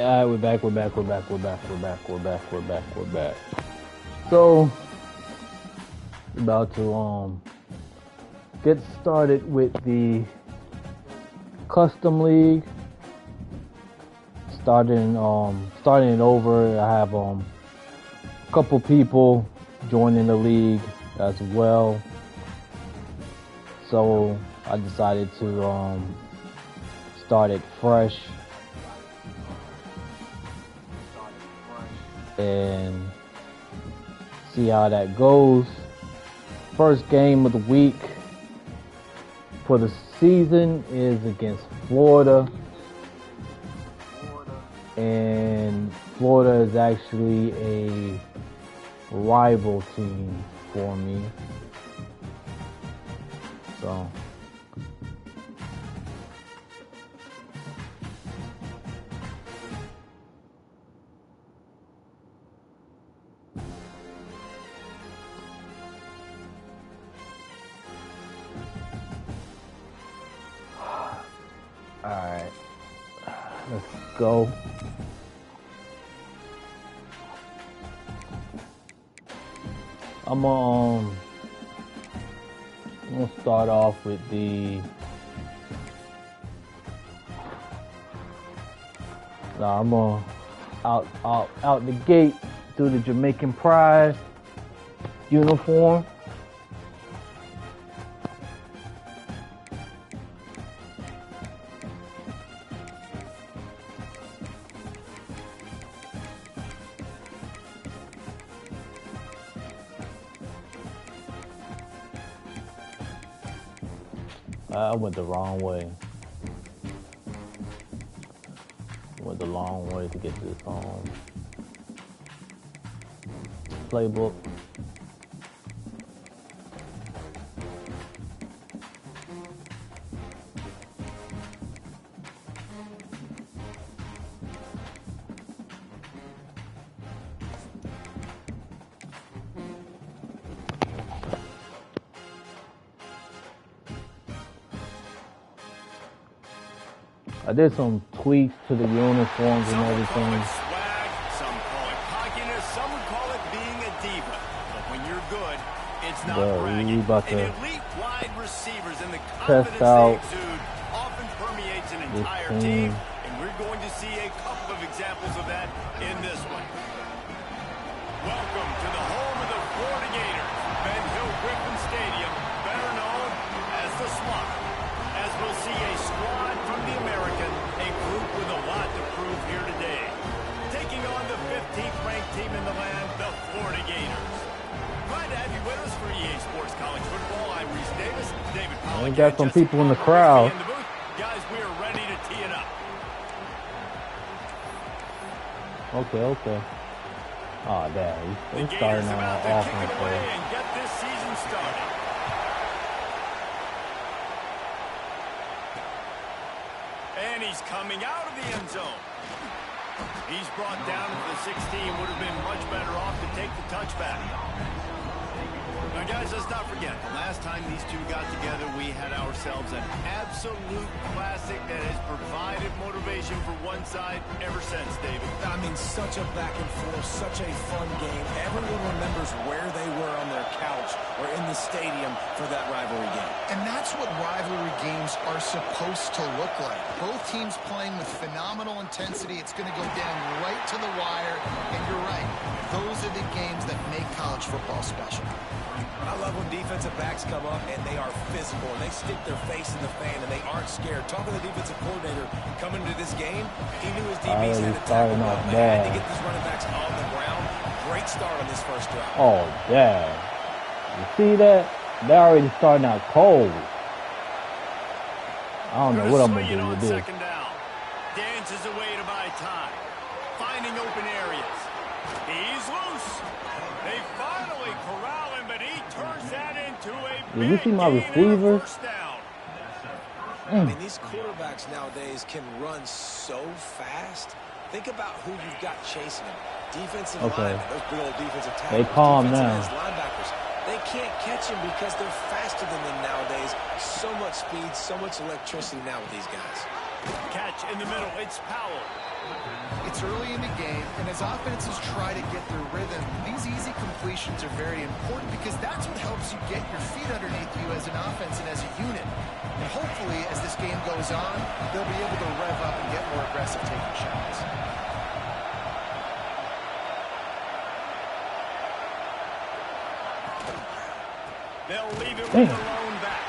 We're back. So, about to get started with the custom league. Starting it over. I have a couple people joining the league as well. So I decided to start it fresh and see how that goes. First game of the week for the season is against Florida. And Florida is actually a rival team for me. So alright, let's go. I'm gonna start off with the I'm gonna out the gate do the Jamaican Pride uniform. I went the wrong way. Went the long way to get this playbook. I did some tweaks to the uniforms and everything. Some call it cockiness, some would call it being a diva. But when you're good, it's not bragging. An elite wide receivers and the confidence they exude often permeates an entire team, and we're going to see a couple of examples of that in this one. Welcome to the home of the Florida Gators, Ben Hill Griffin Stadium, better known as the Swamp. As we'll see a squad from the American, a group with a lot to prove here today. Taking on the 15th ranked team in the land, the Florida Gators. Glad to have you with us for EA Sports College Football. I'm Reese Davis. David Pollock. We got some people in the crowd. Guys, we are ready to tee it up. Okay. Oh, damn. He's starting out offense there. And get this season started. And he's coming out of the end zone. He's brought down to the 16. Would have been much better off to take the touchback. Now, guys, let's not forget, the last time these two got together, we had ourselves an absolute classic that has provided motivation for one side ever since, David. I mean, such a back and forth, such a fun game. Everyone remembers where they were on their couch or in the stadium for that rivalry game. And that's what rivalry games are supposed to look like. Both teams playing with phenomenal intensity. It's going to go down right to the wire. And you're right, those are the games that make college football special. I love when defensive backs come up and they are physical and they stick their face in the fan and they aren't scared. Talking to the defensive coordinator coming into this game, he knew his DBs had to tackle well. They had to get these running backs on the ground. Great start on this first drive. Oh, yeah. You see that? They're already starting out cold. I don't know what I'm going to do with this. Second down. Dances away to buy time. Finding open areas. He's loose. They finally corral him, but he turns that into a Did you see my receiver? I mean, these quarterbacks nowadays can run so fast. Think about who you've got chasing them. Defensive linemen, those big old defensive tackles. They calm now. Linebackers. They can't catch him because they're faster than them nowadays. So much speed, so much electricity now with these guys. Catch in the middle. It's Powell. It's early in the game, and as offenses try to get their rhythm, these easy completions are very important because that's what helps you get your feet underneath you as an offense and as a unit. And hopefully, as this game goes on, they'll be able to rev up and get more aggressive taking shots. They'll leave it with the lone back.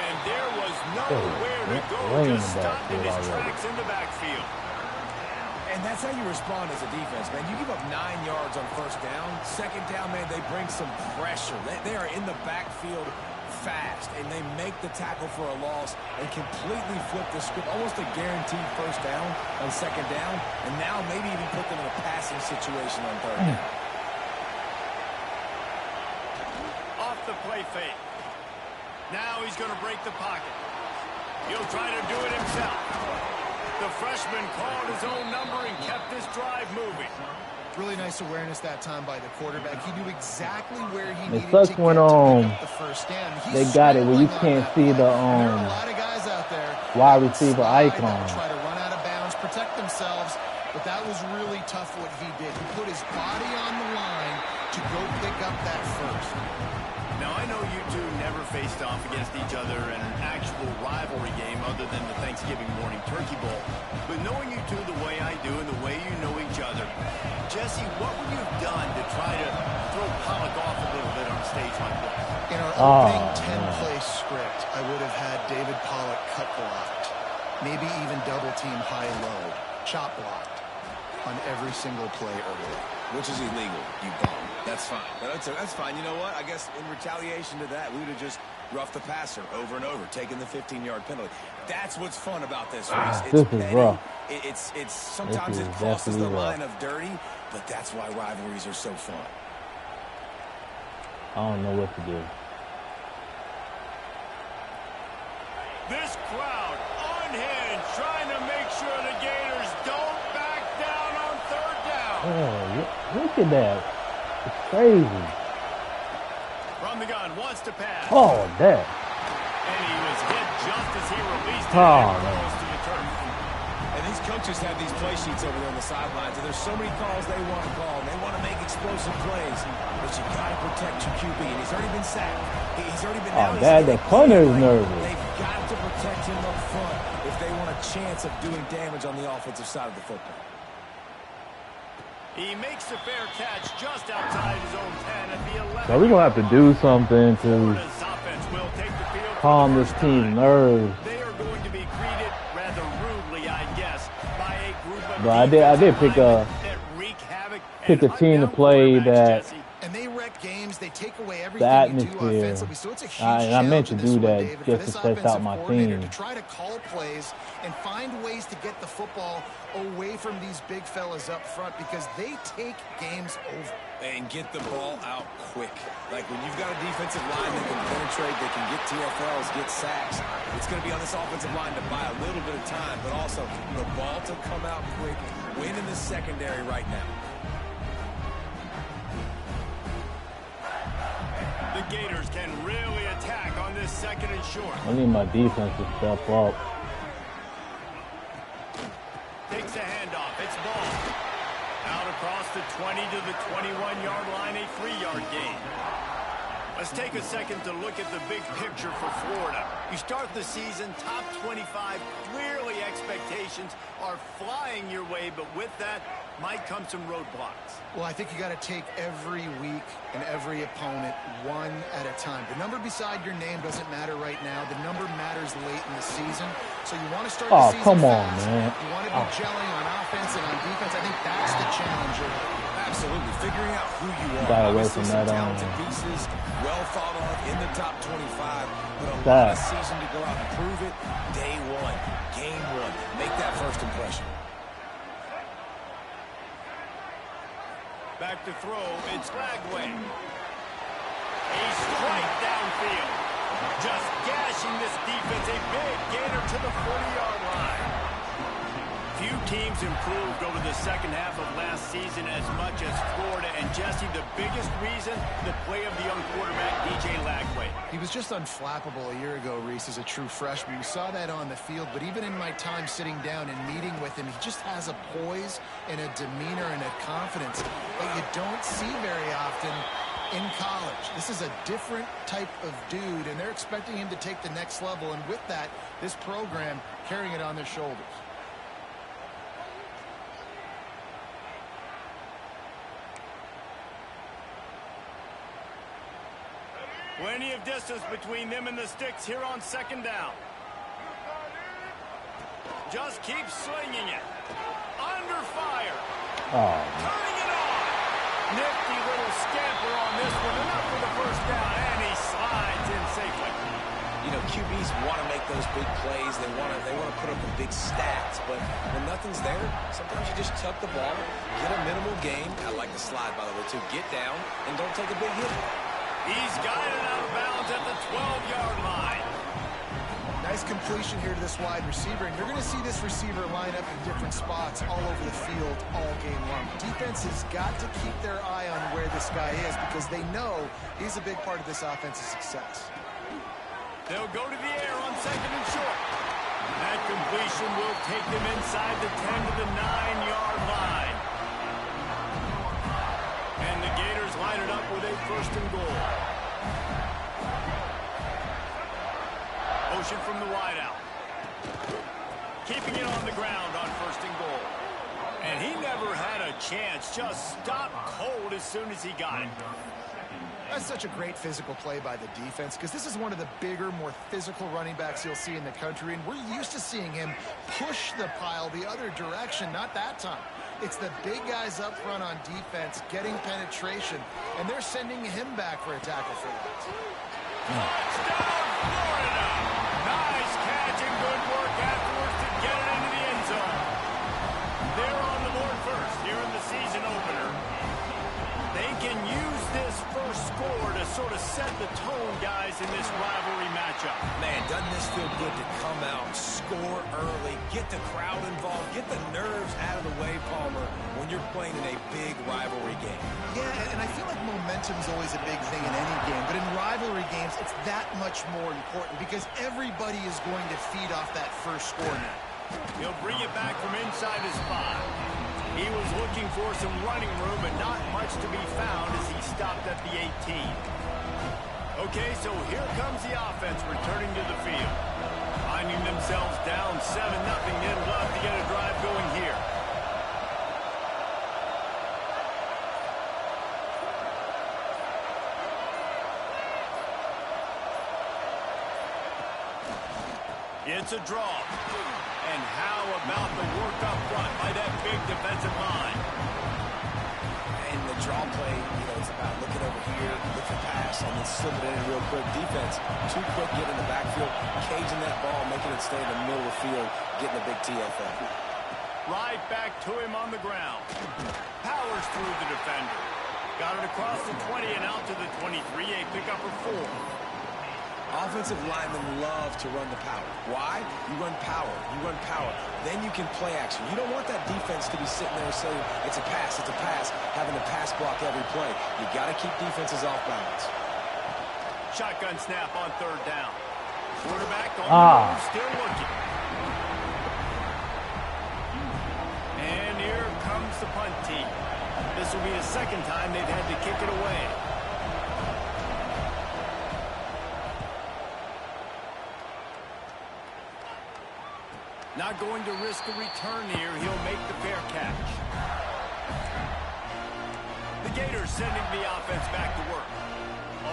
And there was nowhere to go, just stopped in his tracks in the backfield. And that's how you respond as a defense, man. You give up 9 yards on first down. Second down, man, they bring some pressure. They are in the backfield fast, and they make the tackle for a loss and completely flip the script. Almost a guaranteed first down on second down, and now maybe even put them in a passing situation on third down. Off the play fake. Now he's going to break the pocket. He'll try to do it himself. The freshman called his own number and kept this drive moving. Really nice awareness that time by the quarterback. He knew exactly where he needed to sucks get when, to pick up the first down. they got it where you can't see the there are a lot of guys out there wide receiver icon. try to run out of bounds, protect themselves, but that was really tough what he did. He put his body on the line to go pick up that first. Now, I know you two never faced off against each other in an actual rivalry game other than the Thanksgiving morning turkey bowl. But knowing you two the way I do and the way you know each other, Jesse, what would you have done to try to throw Pollock off a little bit on a stage like this? In our opening 10-play script, I would have had David Pollock cut blocked, maybe even double-team high-low, chop blocked on every single play early. Which is illegal, you bum. That's fine. That's fine. You know what? I guess in retaliation to that, we would have just roughed the passer over and over, taking the 15-yard penalty. That's what's fun about this race. This is rough. It's sometimes it crosses the line of dirty, but that's why rivalries are so fun. I don't know what to do. This crowd unhinged, trying to make sure the Gators don't back down on third down. Oh, look at that. It's crazy. From the gun, wants to pass. Oh, that. And he was hit just as he released it Oh, and close to the turf. And these coaches have these play sheets over there on the sidelines, and there's so many calls they want to call, and they want to make explosive plays. But you got to protect your QB, and he's already been sacked. He's already been Oh, Dad, the punter's nervous. They've got to protect him up front if they want a chance of doing damage on the offensive side of the football. He makes the fair catch just outside his own 10 at the 11. So we're going to have to do something to Florida's offense will take the field calm this team's nerves. They are going to be greeted rather rudely, I guess, by a group of But I did pick a team to play that And they wreck games. They take away everything the atmosphere. you do offensively. So it's a huge I meant to do that David, just to test out my team. To try to call plays and find ways to get the football away from these big fellas up front because they take games over. And get the ball out quick. Like when you've got a defensive line that can penetrate, they can get TFLs, get sacks. It's going to be on this offensive line to buy a little bit of time, but also the ball to come out quick. Win in the secondary right now. The Gators can really attack on this second and short. I need my defense to step up. Takes a handoff. It's ball. Out across the 20 to the 21-yard line, a 3-yard gain. Let's take a second to look at the big picture for Florida. You start the season top 25. Clearly expectations are flying your way, but with that might come some roadblocks. Well, I think you got to take every week and every opponent one at a time. The number beside your name doesn't matter right now. The number matters late in the season. So you want to start the season come on, fast. man. You want to be gelling on offense and on defense. I think that's the challenge. Absolutely. Figuring out who you are. Got away Obviously from some that talented pieces, well thought of in the top 25. But a lot That. of season to go out and prove it. Day one, game one. Make that first impression. Back to throw, it's Lagway. A strike downfield. Just gashing this defense. A big gainer to the 40-yard line. Few teams improved over the second half of last season as much as Florida. And Jesse, the biggest reason, the play of the young quarterback, DJ Lagway. He was just unflappable a year ago, Reese, as a true freshman. We saw that on the field, but even in my time sitting down and meeting with him, he just has a poise and a demeanor and a confidence that you don't see very often in college. This is a different type of dude, and they're expecting him to take the next level. And with that, this program carrying it on their shoulders. Plenty of distance between them and the sticks here on second down. Just keep slinging it. Under fire. Turning it on. Nifty little scamper on this one. Enough for the first down, and he slides in safely. You know, QBs want to make those big plays. They want to put up the big stats. But when nothing's there, sometimes you just tuck the ball, get a minimal gain. I like the slide, by the way, too. Get down and don't take a big hit. He's guided out of bounds at the 12-yard line. Nice completion here to this wide receiver, and you're going to see this receiver line up in different spots all over the field all game long. Defense has got to keep their eye on where this guy is because they know he's a big part of this offense's success. They'll go to the air on second and short. That completion will take them inside the 10 to the 9-yard line. And the Gators line it up with a first and goal. Motion from the wideout. Keeping it on the ground on first and goal. And he never had a chance. Just stopped cold as soon as he got it. That's such a great physical play by the defense because this is one of the bigger, more physical running backs you'll see in the country, and we're used to seeing him push the pile the other direction. Not that time. It's the big guys up front on defense getting penetration, and they're sending him back for a tackle for that. Touchdown, Florida! Nice catch and good work afterwards to get it into the end zone. They're on the board first here in the season opener. They can use this first score to sort of set the tone, guys, in this rivalry matchup. Man, doesn't this feel good to come out, score early, get the crowd involved, get the nerves out of the way, Palmer, when you're playing in a big rivalry game. Yeah, and I feel like momentum's always a big thing in any game, but in rivalry games, it's that much more important because everybody is going to feed off that first score now. He'll bring it back from inside his 5. He was looking for some running room, but not much to be found as he stopped at the 18. Okay, so here comes the offense returning to the field. Finding themselves down 7-0, they'd love to get a drive going here. It's a draw. And how about the work up front by that big defensive line? And the draw play, you know, it's about looking over here, looking pass, and then slipping it in real quick. Defense, too quick, getting in the backfield, caging that ball, making it stay in the middle of the field, getting a big TFL. Right back to him on the ground. Powers through the defender. Got it across the 20 and out to the 23, a pickup of 4. Offensive linemen love to run the power. Why? You run power. You run power. Then you can play action. You don't want that defense to be sitting there saying, it's a pass, having to pass block every play. You got to keep defenses off balance. Shotgun snap on third down. Quarterback on the move, still looking. And here comes the punt team. This will be the second time they've had to kick it away. Not going to risk a return here. He'll make the fair catch. The Gators sending the offense back to work.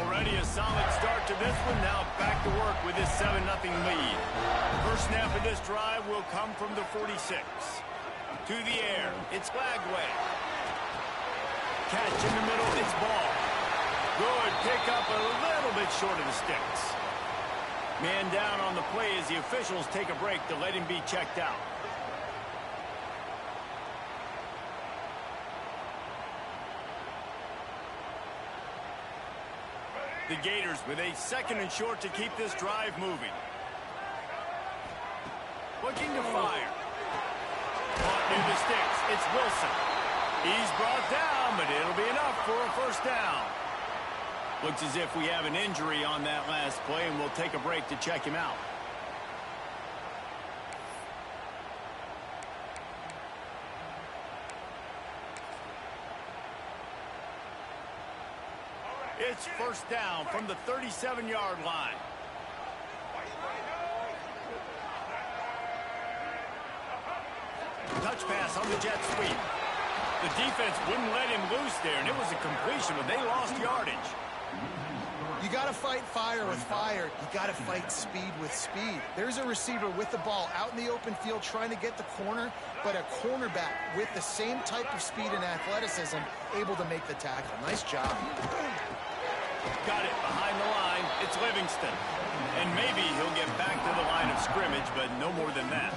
Already a solid start to this one. Now back to work with this 7-0 lead. First snap of this drive will come from the 46. To the air. It's Lagway. Catch in the middle. It's ball. Good pick up a little bit short of the sticks. Man down on the play as the officials take a break to let him be checked out. The Gators with a second and short to keep this drive moving. Looking to fire. In the sticks, it's Wilson. He's brought down, but it'll be enough for a first down. Looks as if we have an injury on that last play, and we'll take a break to check him out. It's first down from the 37-yard line. Touch pass on the jet sweep. The defense wouldn't let him loose there, and it was a completion, but they lost yardage. You got to fight fire with fire. You got to fight speed with speed. There's a receiver with the ball out in the open field trying to get the corner, but a cornerback with the same type of speed and athleticism able to make the tackle. Nice job. Got it behind the line. It's Livingston. And maybe he'll get back to the line of scrimmage, but no more than that.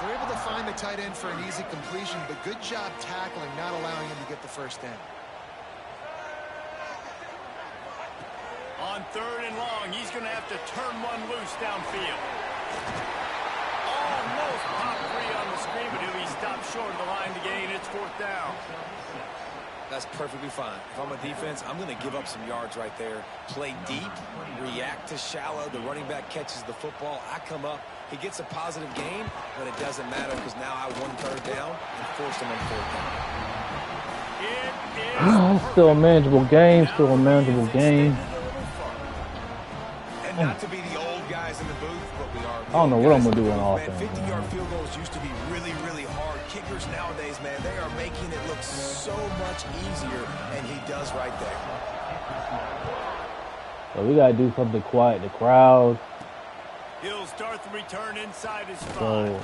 They're able to find the tight end for an easy completion, but good job tackling, not allowing him to get the first down. On third and long, he's going to have to turn one loose downfield. Almost popped free on the screen, but he'll be stopped short of the line to gain. It's fourth down. That's perfectly fine. If I'm a defense, I'm going to give up some yards right there. Play deep, react to shallow. The running back catches the football. I come up. He gets a positive gain, but it doesn't matter because now I won third down and forced him on fourth Still down. a manageable game. Still a manageable game. And not to be the old guys in the booth, but we are. I don't know what I'm going to do on offense. 50-yard field goals used to be really, really hard. Kickers nowadays, man, they are making it look so much easier, and he does right there. So we got to do something to quiet the crowd. He'll start the return inside his 5. So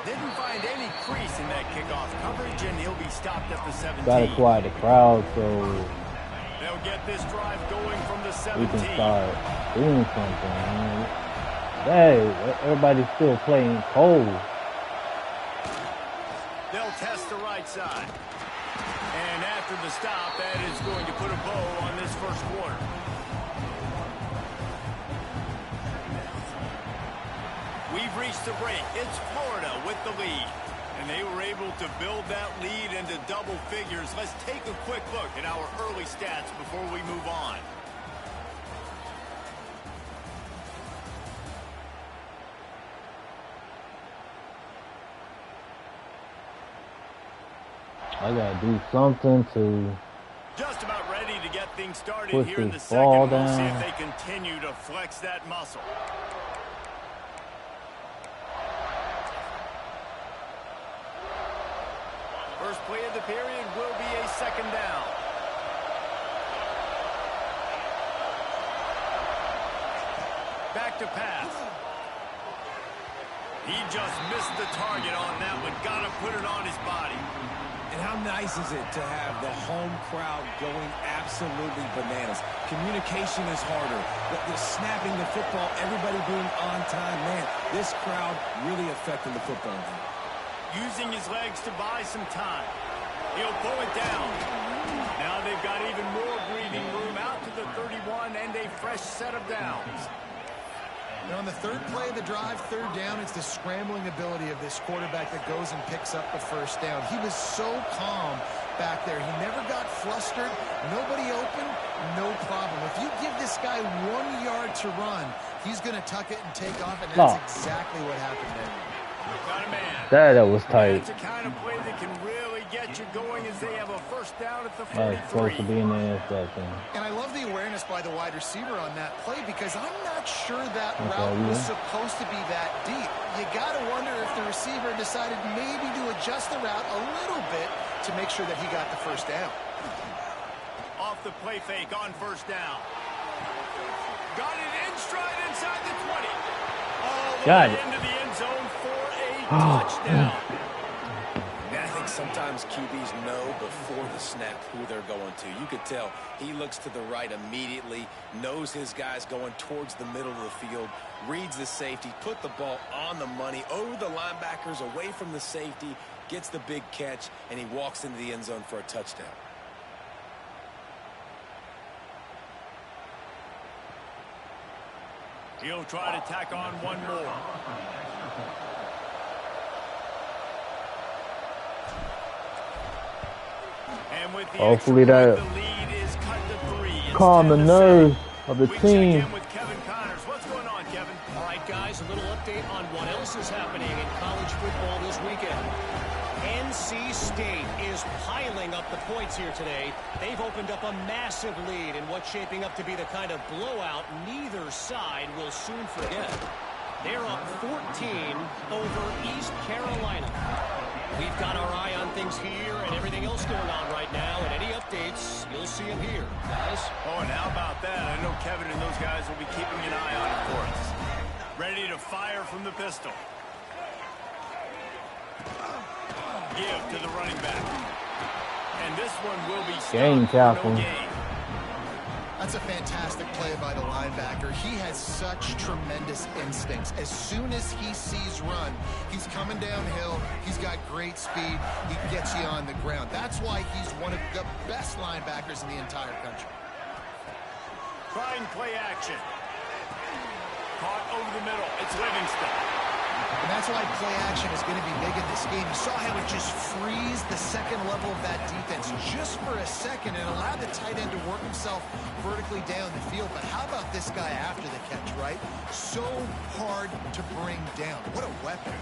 Didn't find any crease in that kickoff coverage, and he'll be stopped at the 17. got to quiet the crowd so They'll get this drive going from the 17. we can start doing something, man. Hey, everybody's still playing cold. They'll test the right side. And after the stop, that is going to put a bow on this first quarter. We've reached the break. It's Florida with the lead. And they were able to build that lead into double figures. Let's take a quick look at our early stats before we move on. I got to do something to Just about ready to get things started push here in the this second. ball We'll see if down. they continue to flex that muscle. First play of the period will be a second down. Back to pass. He just missed the target on that one. Got to put it on his body. And how nice is it to have the home crowd going absolutely bananas? Communication is harder. The snapping the football, everybody being on time. Man, this crowd really affecting the football game. Using his legs to buy some time. He'll pull it down. Now they've got even more breathing room out to the 31 and a fresh set of downs. And on the third play of the drive, third down, it's the scrambling ability of this quarterback that goes and picks up the first down. He was so calm back there. He never got flustered. Nobody open, no problem. If you give this guy 1 yard to run, he's going to tuck it and take off, and that's exactly what happened there. Got a man. That was tight. It's a kind of play that can really get you going as they have a first down at the 43. That's supposed to be in the interception. And I love the awareness by the wide receiver on that play because I'm not sure that route was supposed to be that deep. You got to wonder if the receiver decided maybe to adjust the route a little bit to make sure that he got the first down. Off the play fake on first down. Got it in stride inside the 20. All the way into the end zone for a touchdown. And I think sometimes QBs know before the snap who they're going to. You could tell he looks to the right immediately, knows his guy's going towards the middle of the field, reads the safety, put the ball on the money, over the linebackers, away from the safety, gets the big catch, and he walks into the end zone for a touchdown. He'll try to tack on one more. And with the Hopefully extra that point, the lead is cut to 3. It's calm the 10-7. nerves of the We check team. in with Kevin Connors. What's going on, Kevin? All right, guys, a little update on what else is happening in college football this weekend. NC State is piling up the points here today. They've opened up a massive lead in what's shaping up to be the kind of blowout neither side will soon forget. They're up 14 over East Carolina. We've got our eye on things here and everything else going on right now, and any updates, you'll see them here, guys. Oh, and how about that? I know Kevin and those guys will be keeping an eye on it for us. Ready to fire from the pistol. Give to the running back. And this one will be Game stopped for tackle. no gain. That's a fantastic play by the linebacker. He has such tremendous instincts. As soon as he sees run, he's coming downhill. He's got great speed. He gets you on the ground. That's why he's one of the best linebackers in the entire country. Trying play action. Caught over the middle. It's Livingston. And that's why play action is going to be big in this game. You saw how it just frees the second level of that defense just for a second and allowed the tight end to work himself vertically down the field. But how about this guy after the catch, right? So hard to bring down. What a weapon.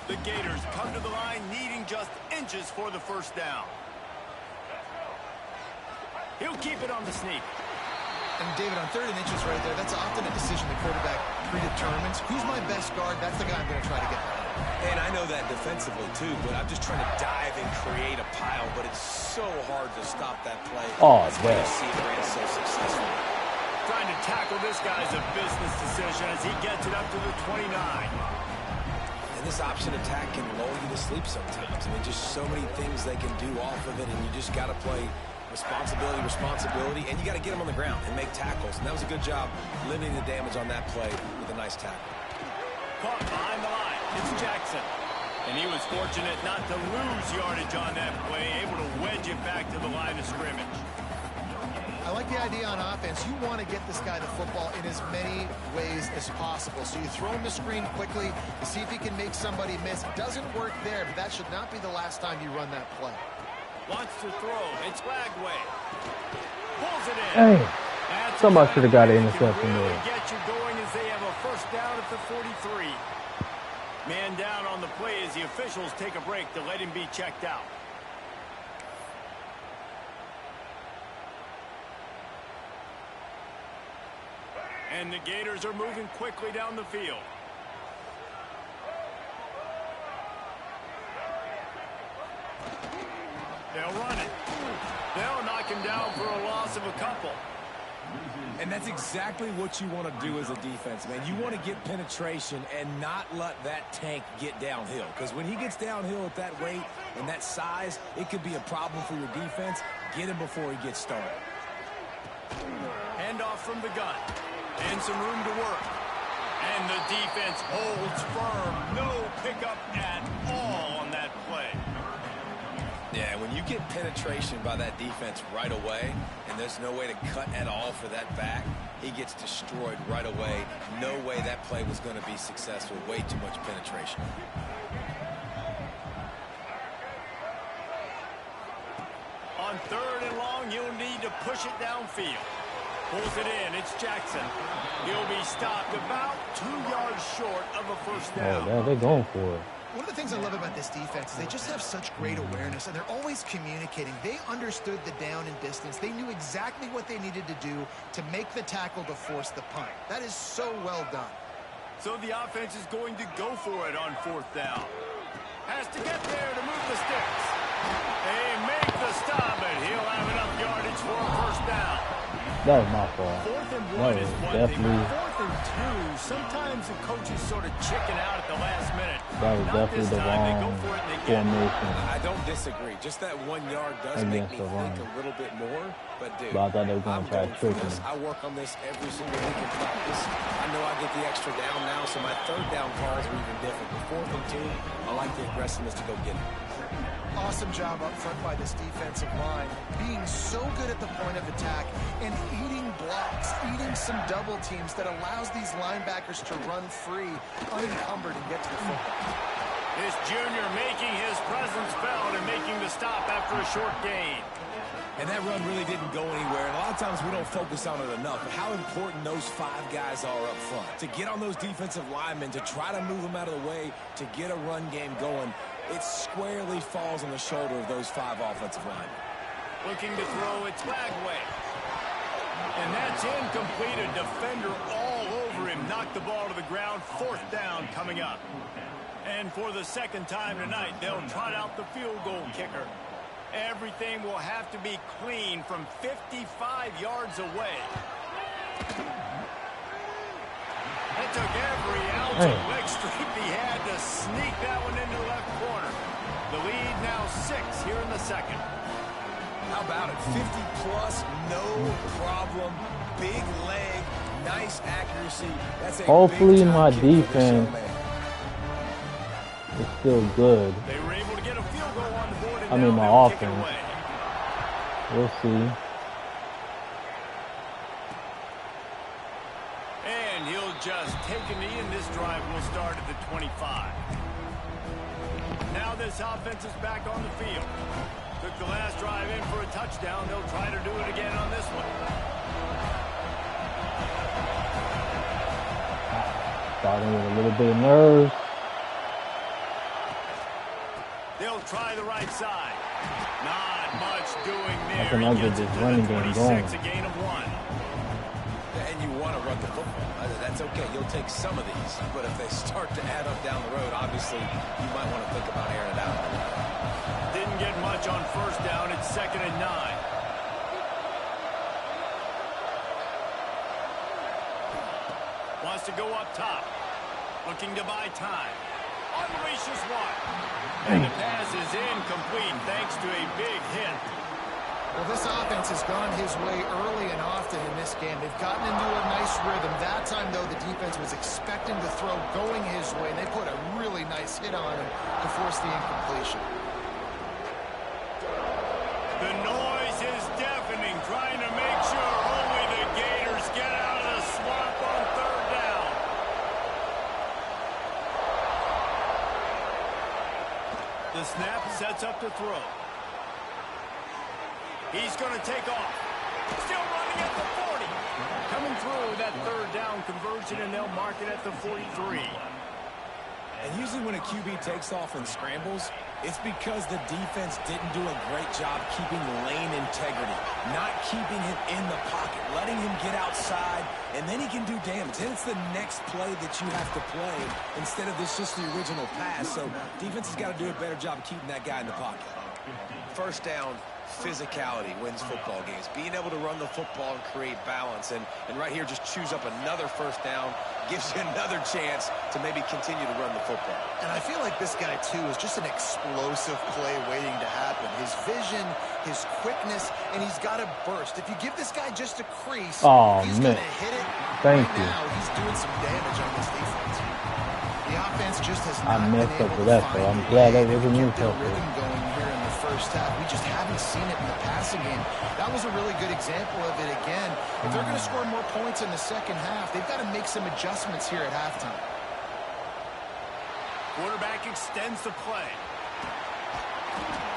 The Gators come to the line needing just inches for the first down. He'll keep it on the sneak. And David, on 3rd and inches right there, that's often a decision the quarterback predetermines. Who's my best guard? That's the guy I'm going to try to get behind. And I know that defensively, too, but I'm just trying to dive and create a pile, but it's so hard to stop that play. Oh, That's why man. you see it ran so successful. Trying to tackle this guy is a business decision as he gets it up to the 29. And this option attack can lull you to sleep sometimes. I mean, just so many things they can do off of it, and you just got to play responsibility, and you got to get them on the ground and make tackles. And that was a good job limiting the damage on that play with a nice tackle. Caught behind the line. It's Jackson. And he was fortunate not to lose yardage on that play, able to wedge it back to the line of scrimmage. I like the idea on offense. You want to get this guy the football in as many ways as possible. So you throw him the screen quickly to see if he can make somebody miss. It doesn't work there, but that should not be the last time you run that play. Wants to throw. It's Flagway. Pulls it in. Hey, somebody should have got an interception really there. Get you going as they have a first down at the 43. Man down on the play as the officials take a break to let him be checked out. And the Gators are moving quickly down the field. They'll run it. They'll knock him down for a loss of a couple. And that's exactly what you want to do as a defense, man. You want to get penetration and not let that tank get downhill. Because when he gets downhill at that weight and that size, it could be a problem for your defense. Get him before he gets started. Handoff from the gun. And some room to work. And the defense holds firm. No pickup at all on that play. Yeah, when you get penetration by that defense right away, and there's no way to cut at all for that back, he gets destroyed right away. No way that play was going to be successful. Way too much penetration. On 3rd and long, you'll need to push it downfield. Pulls it in. It's Jackson. He'll be stopped about 2 yards short of a first down. Oh, they're going for it. One of the things I love about this defense is they just have such great awareness, and they're always communicating. They understood the down and distance. They knew exactly what they needed to do to make the tackle to force the punt. That is so well done. So the offense is going to go for it on 4th down. Has to get there to move the sticks. They make the stop, and he'll have enough yardage for a first down. That was my fault. 4th and 1 That is was one definitely. thing. 4th and 2, sometimes the coaches sort of chicken out at the last minute. That was Not definitely this the time. They go wrong for it and they get it. formation. I don't disagree. Just that 1 yard does make Against me the think run. a little bit more. But, dude, But I thought they were going I'm to try to going for trick this. him. I work on this every single week in practice. I know I get the extra down now, so my 3rd down calls are even different. But 4th and 2, I like the aggressiveness to go get it. Awesome job up front by this defensive line, being so good at the point of attack and eating blocks, eating some double teams that allows these linebackers to run free, unencumbered, and get to the football. This junior making his presence felt and making the stop after a short gain. And that run really didn't go anywhere. And a lot of times we don't focus on it enough. But how important those 5 guys are up front. To get on those defensive linemen, to try to move them out of the way, to get a run game going, it squarely falls on the shoulder of those 5 offensive linemen. Looking to throw, it's Bagway. And that's incomplete. A defender all over him. Knocked the ball to the ground. 4th down coming up. And for the 2nd time tonight, they'll trot out the field goal kicker. Everything will have to be clean from 55 yards away. It took every ounce of leg strength he had to sneak that one into the left corner. The lead now 6 here in the 2nd. How about it? 50-plus, no problem. Big leg, nice accuracy. That's a hopefully my defense is still good. They were able to get a field goal on the board. I mean, my offense. We'll see. And he'll just take a knee, and this drive will start at the 25. Now this offense is back on the field. Took the last drive in for a touchdown. They'll try to do it again on this one. Starting with a little bit of nerves. They'll try the right side. Not much doing there. I can get this running game going. A gain of 1. And you want to run the football. That's okay. You'll take some of these. But if they start to add up down the road, obviously, you might want to think about airing it out. Didn't get much on 1st down. It's 2nd and 9. Wants to go up top. Looking to buy time. Unleashes one. And the pass is incomplete thanks to a big hit. Well, this offense has gone his way early and often in this game. They've gotten into a nice rhythm. That time, though, the defense was expecting the throw going his way, and they put a really nice hit on him to force the incompletion. The noise is deafening, trying to make sure only the Gators get out of the swamp on 3rd down. The snap sets up to throw. He's going to take off. Still running at the 40. Coming through that 3rd down conversion, and they'll mark it at the 43. And usually when a QB takes off and scrambles, it's because the defense didn't do a great job keeping lane integrity, not keeping him in the pocket, letting him get outside, and then he can do damage. Then it's the next play that you have to play instead of this just the original pass. So defense has got to do a better job of keeping that guy in the pocket. 1st down, physicality wins football games. Being able to run the football and create balance. And right here, just choose up another 1st down, gives you another chance to maybe continue to run the football. And I feel like this guy, too, is just an explosive play waiting to happen. His vision, his quickness, and he's got a burst. If you give this guy just a crease, he's going to hit it. Thank you. Now, he's doing some damage on this defense. The offense just has I not messed been up able with to that, find though. I'm a glad way that was a to new get their focus. rhythm going here in the 1st half. We just haven't seen it in the passing game. That was a really good example of it again. If they're going to score more points in the 2nd half, they've got to make some adjustments here at halftime. Quarterback extends the play.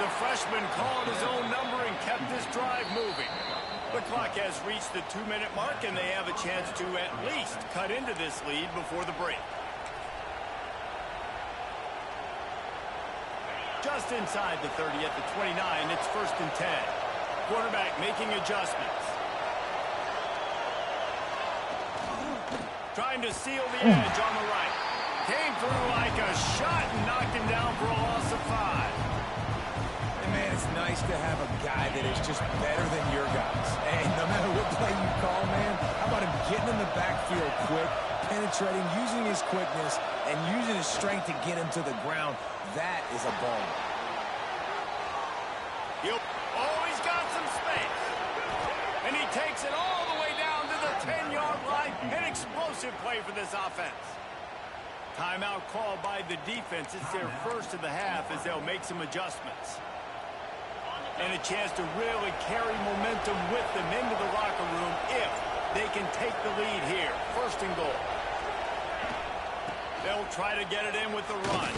The freshman called his own number and kept this drive moving. The clock has reached the 2-minute mark, and they have a chance to at least cut into this lead before the break. Just inside the 30 at the 29, it's 1st and 10. Quarterback making adjustments. Trying to seal the edge on the right. Came through like a shot and knocked him down for a loss of 5. And man, it's nice to have a guy that is just better than your guys. And no matter what play you call, man, how about him getting in the backfield quick, penetrating, using his quickness, and using his strength to get him to the ground. That is a ball. He's got some space. And he takes it all the way down to the 10-yard line. An explosive play for this offense. Timeout called by the defense. It's their 1st of the half as they'll make some adjustments. And a chance to really carry momentum with them into the locker room if they can take the lead here. 1st and goal. They'll try to get it in with the run.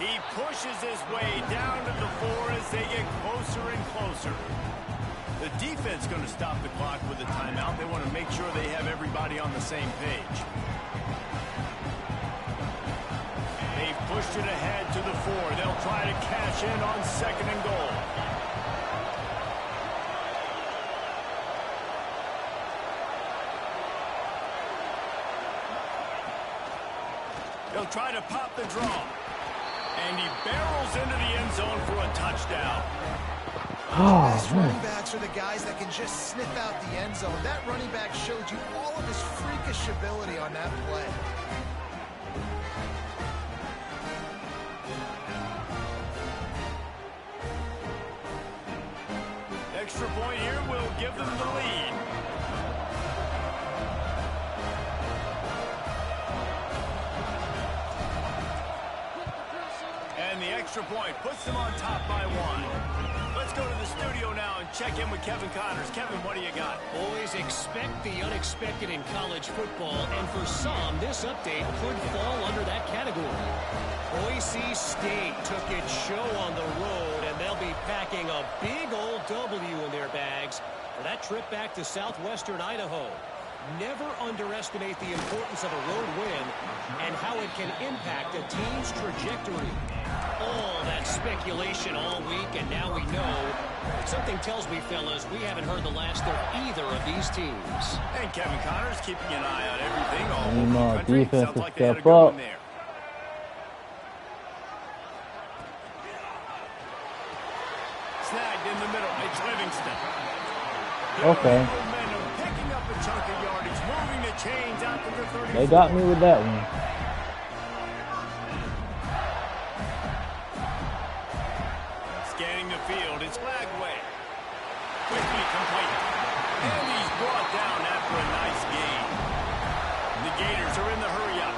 He pushes his way down to the 4 as they get closer and closer. The defense going to stop the clock with a timeout. They want to make sure they have everybody on the same page. They've pushed it ahead to the 4. They'll try to cash in on 2nd and goal. They'll try to pop the draw. And he barrels into the end zone for a touchdown. Best running backs are the guys that can just sniff out the end zone. That running back showed you all of his freakish ability on that play. Extra point here will give them the lead. And the extra point puts them on top by 1. Let's go to the studio now and check in with Kevin Connors. Kevin, what do you got? Boys, expect the unexpected in college football, and for some, this update could fall under that category. Boise State took its show on the road, and they'll be packing a big old W in their bags for that trip back to southwestern Idaho. Never underestimate the importance of a road win and how it can impact a team's trajectory. All that speculation all week, and now we know. Something tells me, fellas, we haven't heard the last of either of these teams. And Kevin Connors keeping an eye on everything all over the country. Defense Sounds like they had a good up. one there. Snagged in the middle. It's Livingston. Okay. Momentum, picking up a chunk of yardage, moving the chains out to the 34. They got me with that one. Scanning the field, it's Lagway. Quickly complete. And he's brought down after a nice gain. The Gators are in the hurry-up.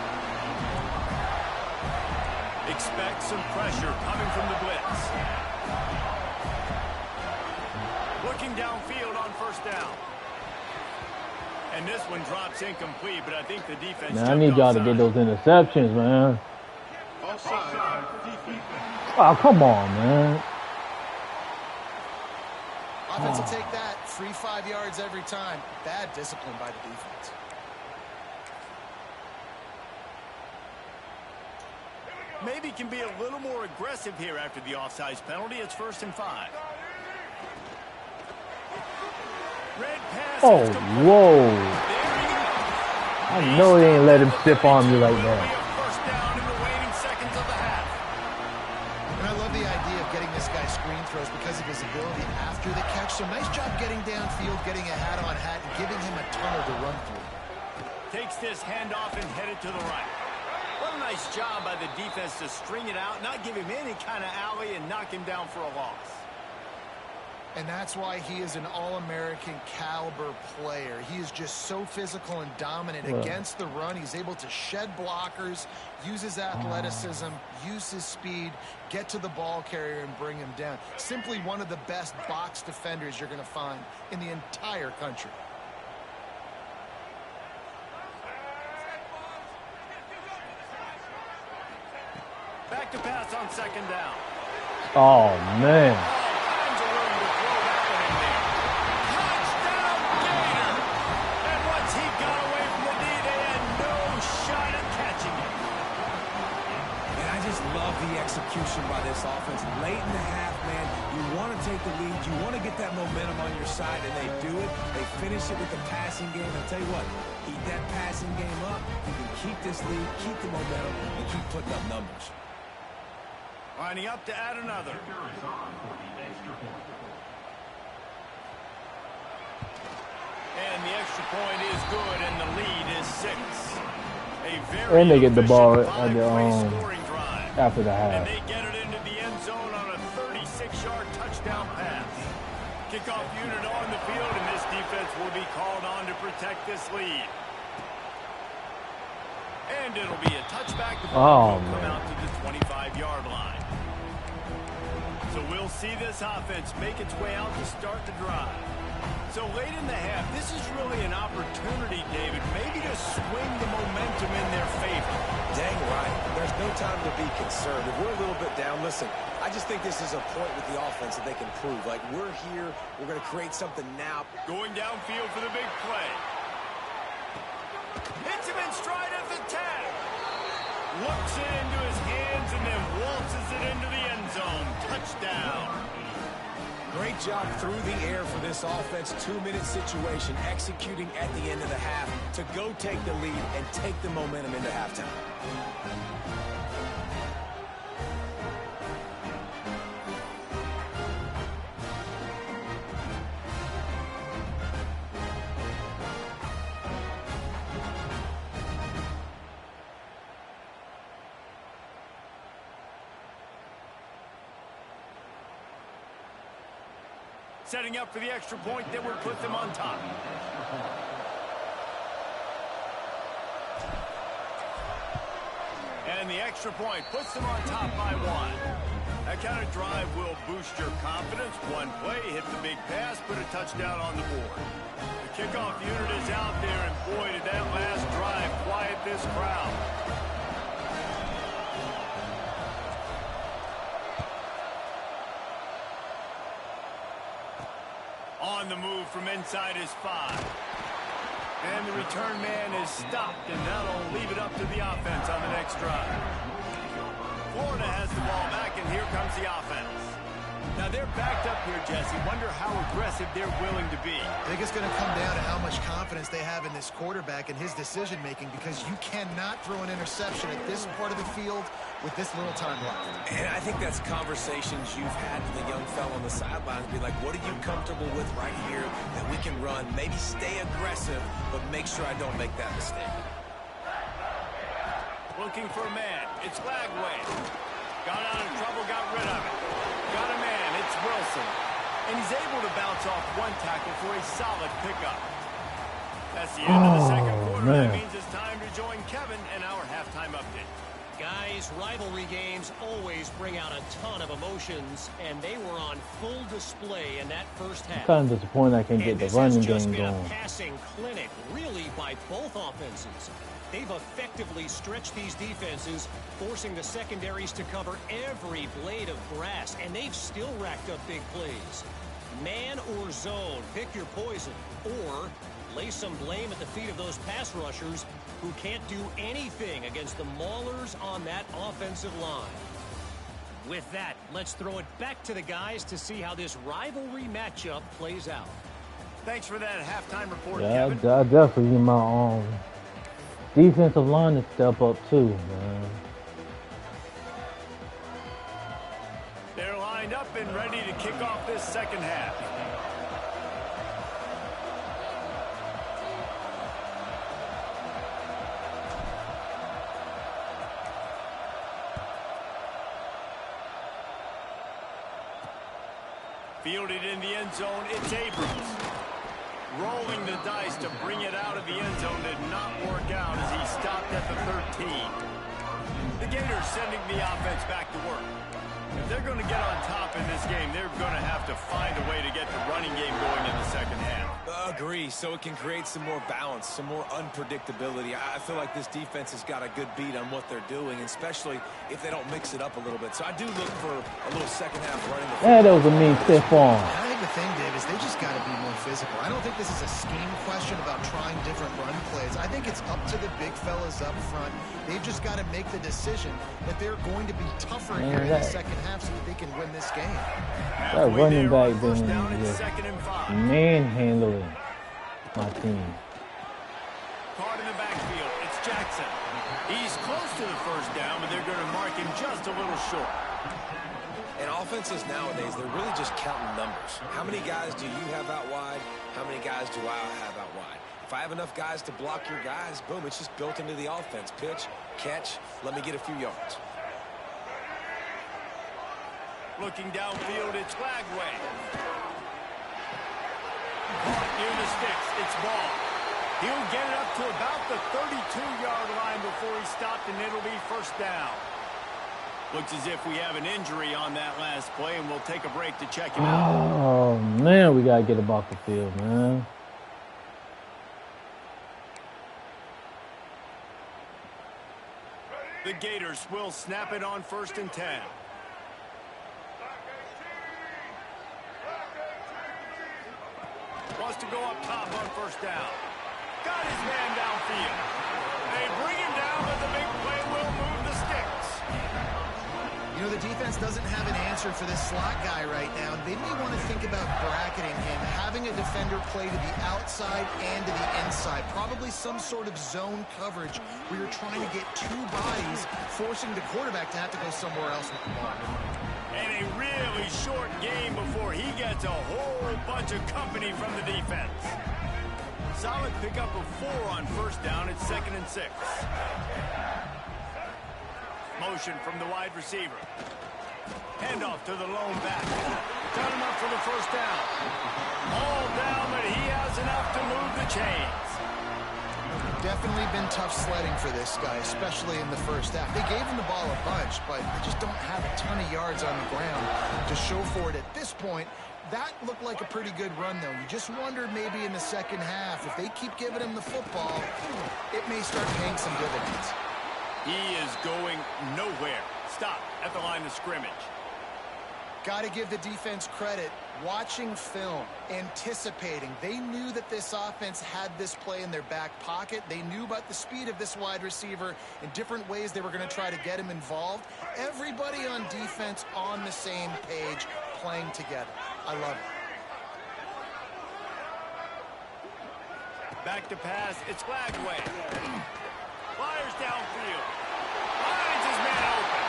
Expect some pressure coming from the blitz. Looking downfield on 1st down. And this one drops incomplete, but I think the defense... Man, I need y'all to get those interceptions, man. Oh, come on, man. Offense will take that. Free 5 yards every time. Bad discipline by the defense. Maybe can be a little more aggressive here after the offsides penalty. It's 1st and 5. Red pass. Oh, whoa. I know they ain't let him stiff arm you like that. First down in the waning seconds of the half. And I love the idea of getting this guy screen throws because of his ability after the catch. So nice job getting downfield, getting a hat-on-hat, and giving him a tunnel to run through. Takes this handoff and headed to the right. What a nice job by the defense to string it out, not give him any kind of alley, and knock him down for a loss. And that's why he is an all-American caliber player. He is just so physical and dominant against the run. He's able to shed blockers, use his athleticism, use his speed, get to the ball carrier and bring him down. Simply one of the best box defenders you're going to find in the entire country. Back to pass on 2nd down. Oh, man. The execution by this offense late in the half, man. You want to take the lead, you want to get that momentum on your side, and they do it. They finish it with the passing game. I'll tell you what, keep that passing game up. You can keep this lead, keep the momentum, and keep putting up numbers. Lining up to add another. And the extra point is good, and the lead is 6. And they get the ball at the after the half. And they get it into the end zone on a 36-yard touchdown pass. Kickoff unit on the field, and this defense will be called on to protect this lead. And it'll be a touchback. The ball will come out to the 25-yard line. So we'll see this offense make its way out to start the drive. So late in the half, this is really an opportunity, David, maybe to swing the momentum in their favor. Dang right. There's no time to be concerned. If we're a little bit down, listen, I just think this is a point with the offense that they can prove. Like, we're here, we're going to create something now. Going downfield for the big play. Hits him in stride at the 10. Looks it into his hands and then waltzes it into the end zone. Touchdown. Great job through the air for this offense. 2-minute situation, executing at the end of the half to go take the lead and take the momentum into halftime. Setting up for the extra point that would put them on top. And the extra point puts them on top by 1. That kind of drive will boost your confidence. One play, hit the big pass, put a touchdown on the board. The kickoff unit is out there, and boy, did that last drive quiet this crowd. On the move from inside his 5. And the return man is stopped, and that'll leave it up to the offense on the next drive. Florida has the ball back, and here comes the offense. Now they're backed up here, Jesse. Wonder how aggressive they're willing to be. I think it's going to come down to how much confidence they have in this quarterback and his decision-making, because you cannot throw an interception at this part of the field with this little time left. And I think that's conversations you've had with the young fellow on the sidelines. Be like, what are you comfortable with right here that we can run? Maybe stay aggressive, but make sure I don't make that mistake. Looking for a man. It's Lagway. Got out of trouble, got rid of it. Got a man. It's Wilson. And he's able to bounce off one tackle for a solid pickup. That's the end of the second quarter. Man. That means it's time to join Kevin and our halftime update. Guys, rivalry games always bring out a ton of emotions, and they were on full display in that first half. Kind of disappointed I can't get the running game been going. a passing clinic, really, by both offenses. They've effectively stretched these defenses, forcing the secondaries to cover every blade of grass, and they've still racked up big plays. Man or zone, pick your poison, or lay some blame at the feet of those pass rushers who can't do anything against the maulers on that offensive line. With that, let's throw it back to the guys to see how this rivalry matchup plays out. Thanks for that halftime report, Yeah, Kevin. I definitely need my defensive line to step up too, man. They're lined up and ready to kick off this second half. Fielded in the end zone, it's Abrams. Rolling the dice to bring it out of the end zone did not work out as he stopped at the 13. The Gators sending the offense back to work. If they're going to get on top in this game, they're going to have to find a way to get the running game going in the second half. Agree, so it can create some more balance, some more unpredictability. I feel like this defense has got a good beat on what they're doing, especially if they don't mix it up a little bit. So I do look for a little second half running. That was a mean stiff arm. I think the thing, Dave, is they just got to be more physical. I don't think this is a scheme question about trying different run plays. I think it's up to the big fellas up front. They've just got to make the decision that they're going to be tougher here in the second half so that they can win this game. That running back been It's just 2nd and 5. manhandling my team. Caught in the backfield. It's Jackson. He's close to the first down, but they're going to mark him just a little short. And offenses nowadays, they're really just counting numbers. How many guys do you have out wide? How many guys do I have out wide? If I have enough guys to block your guys, boom, it's just built into the offense. Pitch, catch, let me get a few yards. Looking downfield, it's Lagway. Caught near the sticks. It's ball. He'll get it up to about the 32-yard line before he's stopped, and it'll be first down. Looks as if we have an injury on that last play, and we'll take a break to check him out. Oh, man, we got to get him off the field, man. The Gators will snap it on 1st and 10. Wants to go up top on 1st down. Got his man downfield. They bring him down, but the big play will move the sticks. You know, the defense doesn't have an answer for this slot guy right now. They may want to think about bracketing him, having a defender play to the outside and to the inside. Probably some sort of zone coverage where you're trying to get two bodies, forcing the quarterback to have to go somewhere else with the ball. And a really short game before he gets a whole bunch of company from the defense. Solid pickup of 4 on 1st down. It's 2nd and 6. Motion from the wide receiver. Handoff to the lone back. Got him up for the 1st down. All down, but he has enough to move the chains. Definitely been tough sledding for this guy, especially in the 1st half. They gave him the ball a bunch, but they just don't have a ton of yards on the ground to show for it at this point. That looked like a pretty good run, though. You just wondered maybe in the 2nd half, if they keep giving him the football, it may start paying some dividends. He is going nowhere. Stop at the line of scrimmage. Got to give the defense credit. Watching film, anticipating. They knew that this offense had this play in their back pocket. They knew about the speed of this wide receiver in different ways they were going to try to get him involved. Everybody on defense on the same page, playing together. I love it. Back to pass. It's Flagway. Fires downfield. Finds his man open.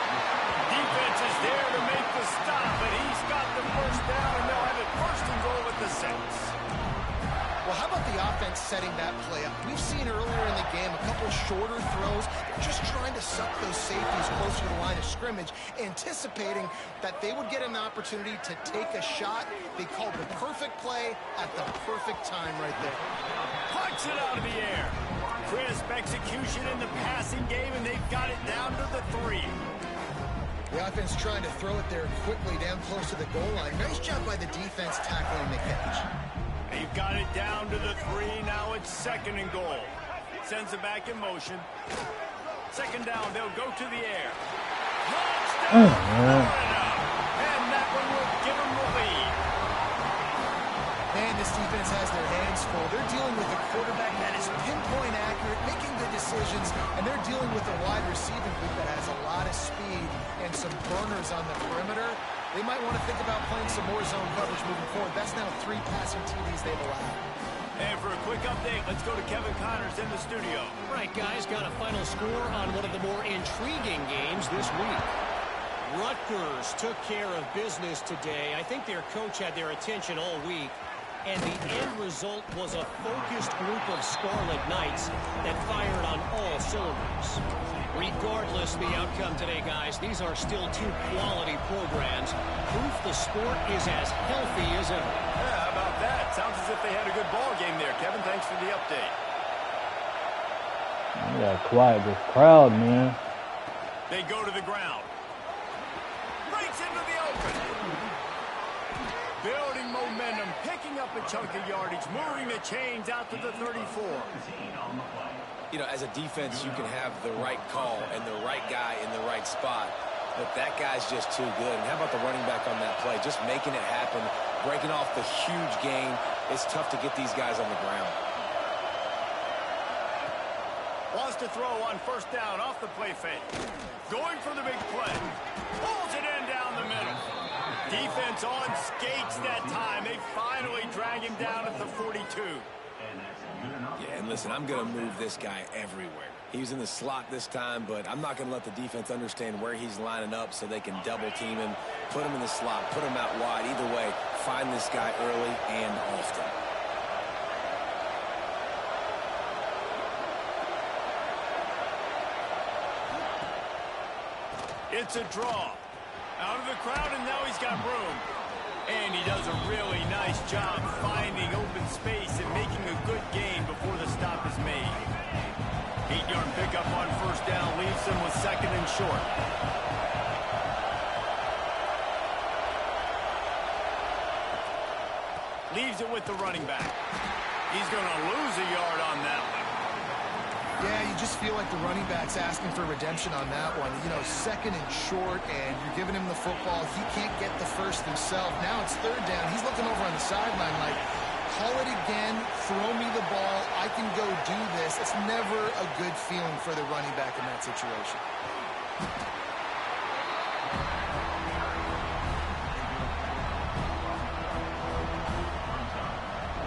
Defense is there to make the stop, but he's got the 1st down, and they'll have it 1st and goal at the 6. Well, how about the offense setting that play up? We've seen earlier in the game a couple shorter throws. They're just trying to suck those safeties closer to the line of scrimmage, anticipating that they would get an opportunity to take a shot. They called the perfect play at the perfect time right there. Punch it out of the air. Crisp execution in the passing game, and they've got it down to the 3. The offense trying to throw it there quickly down close to the goal line. Nice job by the defense tackling the catch. They've got it down to the 3. Now it's 2nd and goal. Sends it back in motion. 2nd down. They'll go to the air. Touchdown! And that one will give them the lead. Man, this defense has their hands full. They're dealing with a quarterback that is pinpoint accurate, making good decisions, and they're dealing with a wide receiving group that has a lot of speed and some burners on the perimeter. They might want to think about playing some more zone coverage moving forward. That's now 3 passing TDs they've allowed. And for a quick update, let's go to Kevin Connors in the studio. Right, guys, got a final score on one of the more intriguing games this week. Rutgers took care of business today. I think their coach had their attention all week. And the end result was a focused group of Scarlet Knights that fired on all cylinders. Regardless of the outcome today, guys, these are still 2 quality programs. Proof the sport is as healthy as ever. Yeah, how about that? Sounds as if they had a good ball game there. Kevin, thanks for the update. You gotta quiet this crowd, man. They go to the ground. Breaks into the open. Building momentum, picking up a chunk of yardage, moving the chains out to the 34. You know, as a defense, you can have the right call and the right guy in the right spot, but that guy's just too good. And how about the running back on that play? Just making it happen, breaking off the huge gain. It's tough to get these guys on the ground. Wants to throw on 1st down off the play fake. Going for the big play. Pulls it in down the middle. Defense on skates that time. They finally drag him down at the 42. Yeah, and listen, I'm going to move this guy everywhere. He's in the slot this time, but I'm not going to let the defense understand where he's lining up so they can double team him, put him in the slot, put him out wide. Either way, find this guy early and often. It's a draw. Out of the crowd, and now he's got room. And he does a really nice job finding open space and making a good gain before the stop is made. 8-yard pickup on 1st down leaves him with 2nd and short. Leaves it with the running back. He's going to lose a yard on that one. Yeah, you just feel like the running back's asking for redemption on that one. You know, second and short, and you're giving him the football. He can't get the first himself. Now it's third down. He's looking over on the sideline like, call it again, throw me the ball, I can go do this. It's never a good feeling for the running back in that situation.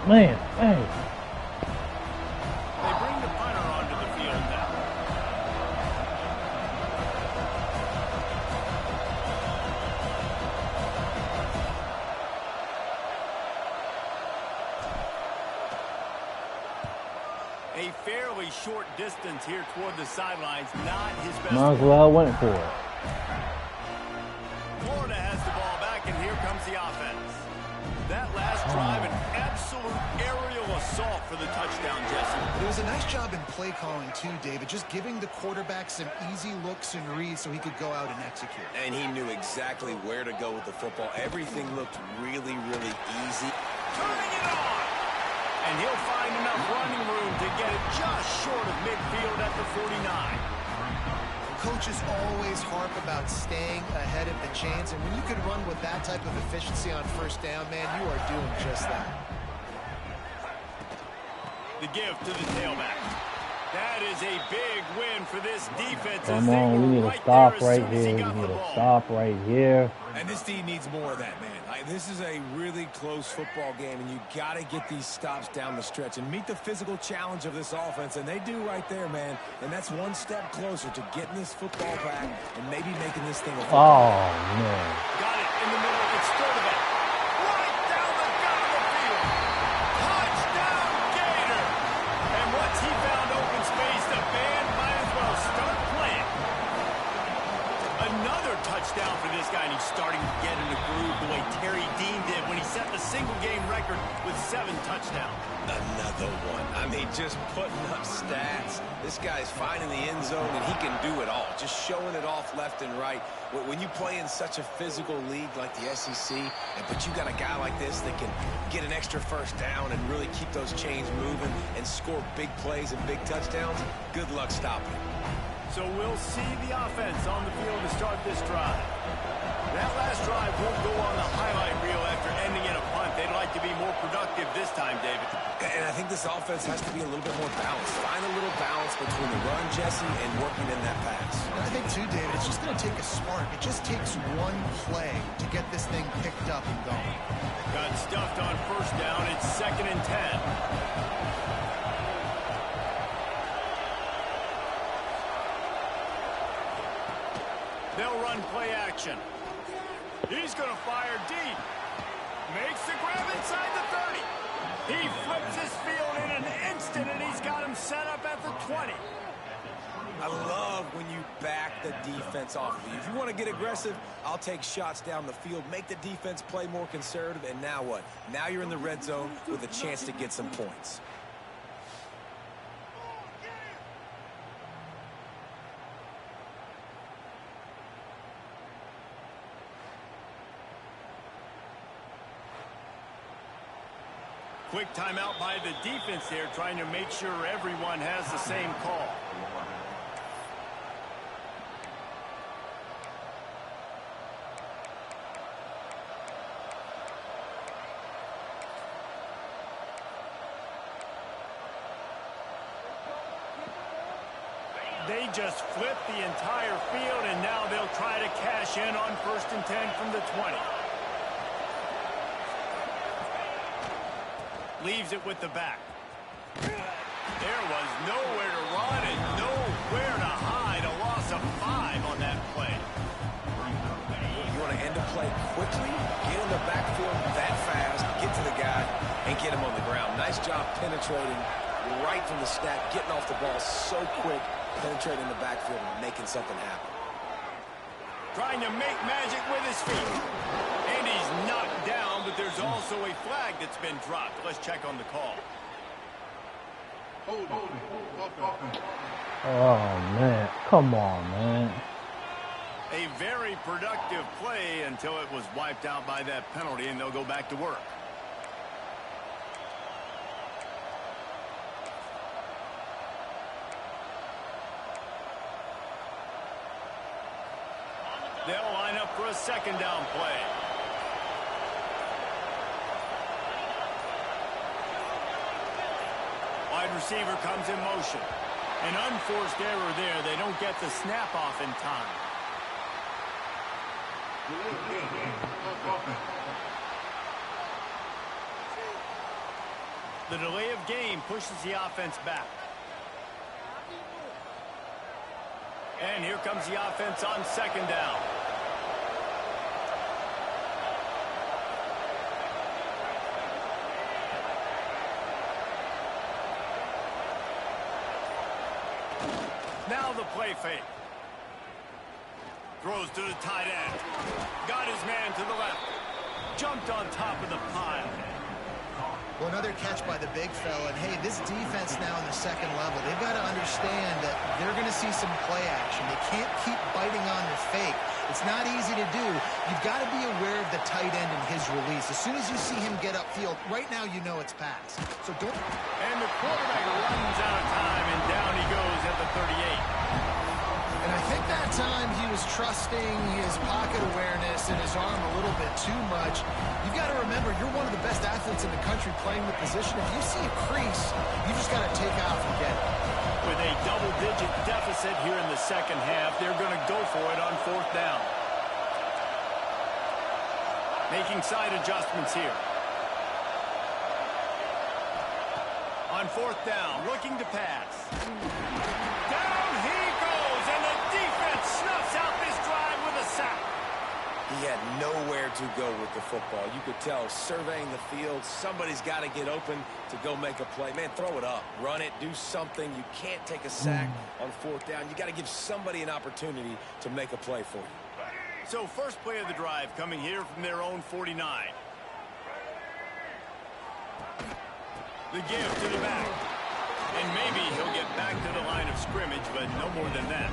Man, hey. They bring the punter onto the field now. A fairly short distance here toward the sidelines, not his best. Might as well went for it. Florida has the ball back, and here comes the offense. That last drive, an absolute aerial assault for the touchdown, Jesse. It was a nice job in play calling too, David, just giving the quarterback some easy looks and reads so he could go out and execute. And he knew exactly where to go with the football. Everything looked really, really easy. Turning it on! And he'll find enough running room to get it just short of midfield at the 49. Coaches always harp about staying ahead of the chains, and when you can run with that type of efficiency on first down, man, you are doing just that. The give to the tailback. That is a big win for this defense. Come on, we need to stop right here. We need to stop right here. And this team needs more of that, man. This is a really close football game, and you got to get these stops down the stretch and meet the physical challenge of this offense, and they do right there, man. And that's one step closer to getting this football back and maybe making this thing a football. Oh, man. Got it in the middle. It's third of it. Right down the gut of the field. Touchdown, Gator. And once he found open space, the band might as well start playing. Another touchdown for this guy, and he's starting to get in the groove the way Terry Dean did when he set the single-game record with 7 touchdowns. Another one. I mean, just putting up stats. This guy's finding the end zone, and he can do it all. Just showing it off left and right. When you play in such a physical league like the SEC, but you got a guy like this that can get an extra first down and really keep those chains moving and score big plays and big touchdowns, good luck stopping him. So we'll see the offense on the field to start this drive. That last drive won't go on the highlight reel after ending in a punt. They'd like to be more productive this time, David. And I think this offense has to be a little bit more balanced. Find a little balance between the run, Jesse, and working in that pass. And I think, too, David, it's just going to take a spark. It just takes one play to get this thing picked up and going. Got stuffed on first down. It's 2nd and 10. They'll run play action. He's going to fire deep. Makes the grab inside the 30. He flips his field in an instant, and he's got him set up at the 20. I love when you back the defense off of you. If you want to get aggressive, I'll take shots down the field, make the defense play more conservative, and now what? Now you're in the red zone with a chance to get some points. Quick timeout by the defense there, trying to make sure everyone has the same call. They just flipped the entire field, and now they'll try to cash in on 1st and 10 from the 20. Leaves it with the back. There was nowhere to run and nowhere to hide. A loss of 5 on that play. You want to end a play quickly, get in the backfield that fast, get to the guy, and get him on the ground. Nice job penetrating right from the snap, getting off the ball so quick, penetrating the backfield and making something happen. Trying to make magic with his feet. And he's knocked down, but there's also a flag that's been dropped. Let's check on the call. Oh, man. Come on, man. A very productive play until it was wiped out by that penalty, and they'll go back to work. They'll line up for a second down play. Wide receiver comes in motion. An unforced error there. They don't get the snap off in time. The delay of game pushes the offense back. And here comes the offense on second down. Now the play fake. Throws to the tight end. Got his man to the left. Jumped on top of the pile. Well, another catch by the big fella. And, hey, this defense now in the second level, they've got to understand that they're going to see some play action. They can't keep biting on their fake. It's not easy to do. You've got to be aware of the tight end and his release. As soon as you see him get upfield, right now you know it's pass. So don't... And the quarterback runs out of time, and down he goes at the 38. And I think that time he was trusting his pocket awareness and his arm a little bit too much. You've got to remember, you're one of the best athletes in the country playing the position. If you see a crease, you just got to take off and get it. With a double-digit deficit here in the second half, they're going to go for it on fourth down. Making side adjustments here. On fourth down, looking to pass. Down he goes, and the defense snuffs out this drive with a sack. He had nowhere to go with the football. You could tell, surveying the field, somebody's got to get open to go make a play. Man, throw it up, run it, do something. You can't take a sack on fourth down. You got to give somebody an opportunity to make a play for you. So first play of the drive coming here from their own 49. The give to the back. And maybe he'll get back to the line of scrimmage, but no more than that.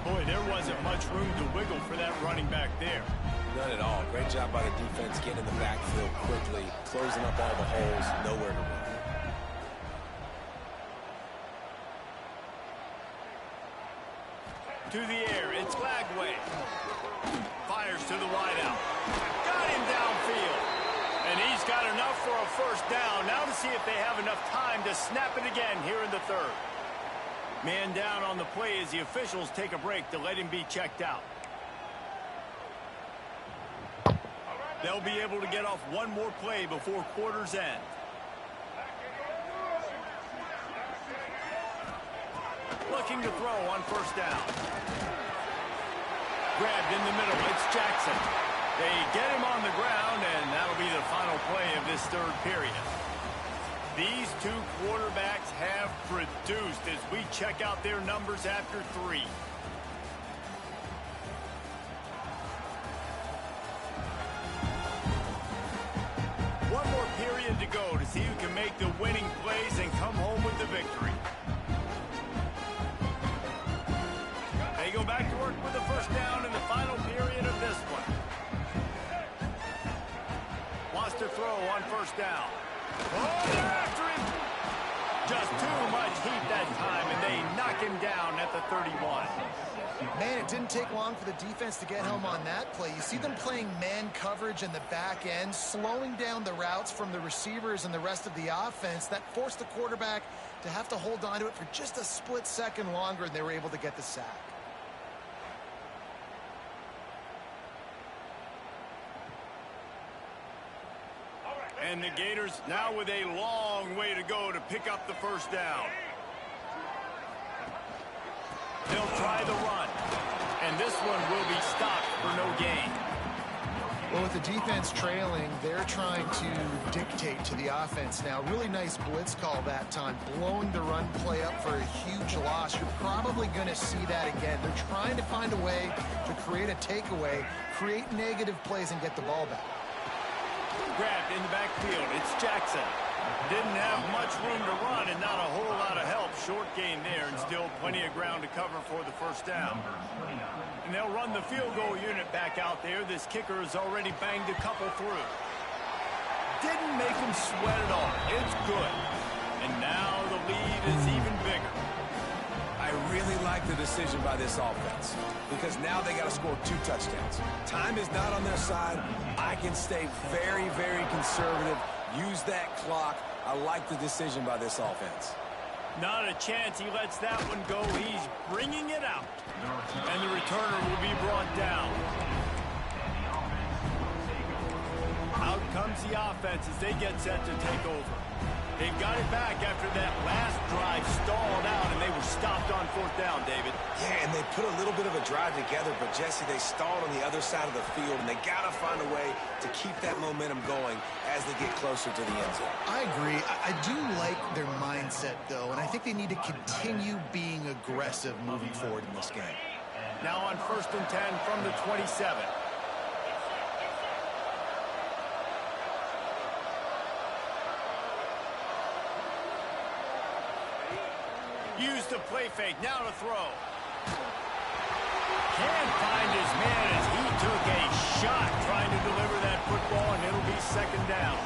Boy, there wasn't much room to wiggle for that running back there. None at all. Great job by the defense getting in the backfield quickly, closing up all the holes, nowhere to run. To the air, it's Lagway. Fires to the wideout. Got him downfield. And he's got enough for a first down. Now to see if they have enough time to snap it again here in the third. Man down on the play as the officials take a break to let him be checked out. They'll be able to get off one more play before quarter's end. Looking to throw on first down. Grabbed in the middle. It's Jackson. They get him on the ground, and that'll be the final play of this third period. These two quarterbacks have produced as we check out their numbers after three. One more period to go to see who can make the winning plays and come home with the victory. They go back to work with the first down in the final period of this one. Wants to throw on first down. Oh, they're after him. Just too much heat that time, and they knock him down at the 31. Man, it didn't take long for the defense to get home on that play. You see them playing man coverage in the back end, slowing down the routes from the receivers and the rest of the offense. That forced the quarterback to have to hold on to it for just a split second longer, and they were able to get the sack. And the Gators now with a long way to go to pick up the first down. They'll try the run. And this one will be stopped for no gain. Well, with the defense trailing, they're trying to dictate to the offense now. Really nice blitz call that time, blowing the run play up for a huge loss. You're probably going to see that again. They're trying to find a way to create a takeaway, create negative plays, and get the ball back. Grabbed in the backfield. It's Jackson. Didn't have much room to run and not a whole lot of help. Short gain there and still plenty of ground to cover for the first down. And they'll run the field goal unit back out there. This kicker has already banged a couple through. Didn't make him sweat at all. It's good. And now the lead is even bigger. I really like the decision by this offense because now they got to score 2 touchdowns. Time is not on their side. I can stay very, very conservative, use that clock. I like the decision by this offense. Not a chance he lets that one go. He's bringing it out. And the returner will be brought down. Out comes the offense as they get set to take over. They've got it back after that last drive stalled out, and they were stopped on 4th down, David. Yeah, and they put a little bit of a drive together, but, Jesse, they stalled on the other side of the field, and they got to find a way to keep that momentum going as they get closer to the end zone. I agree. I do like their mindset, though, and I think they need to continue being aggressive moving forward in this game. Now on 1st and 10 from the 27. Use the play fake, now to throw. Can't find his man as he took a shot trying to deliver that football, and it'll be 2nd down.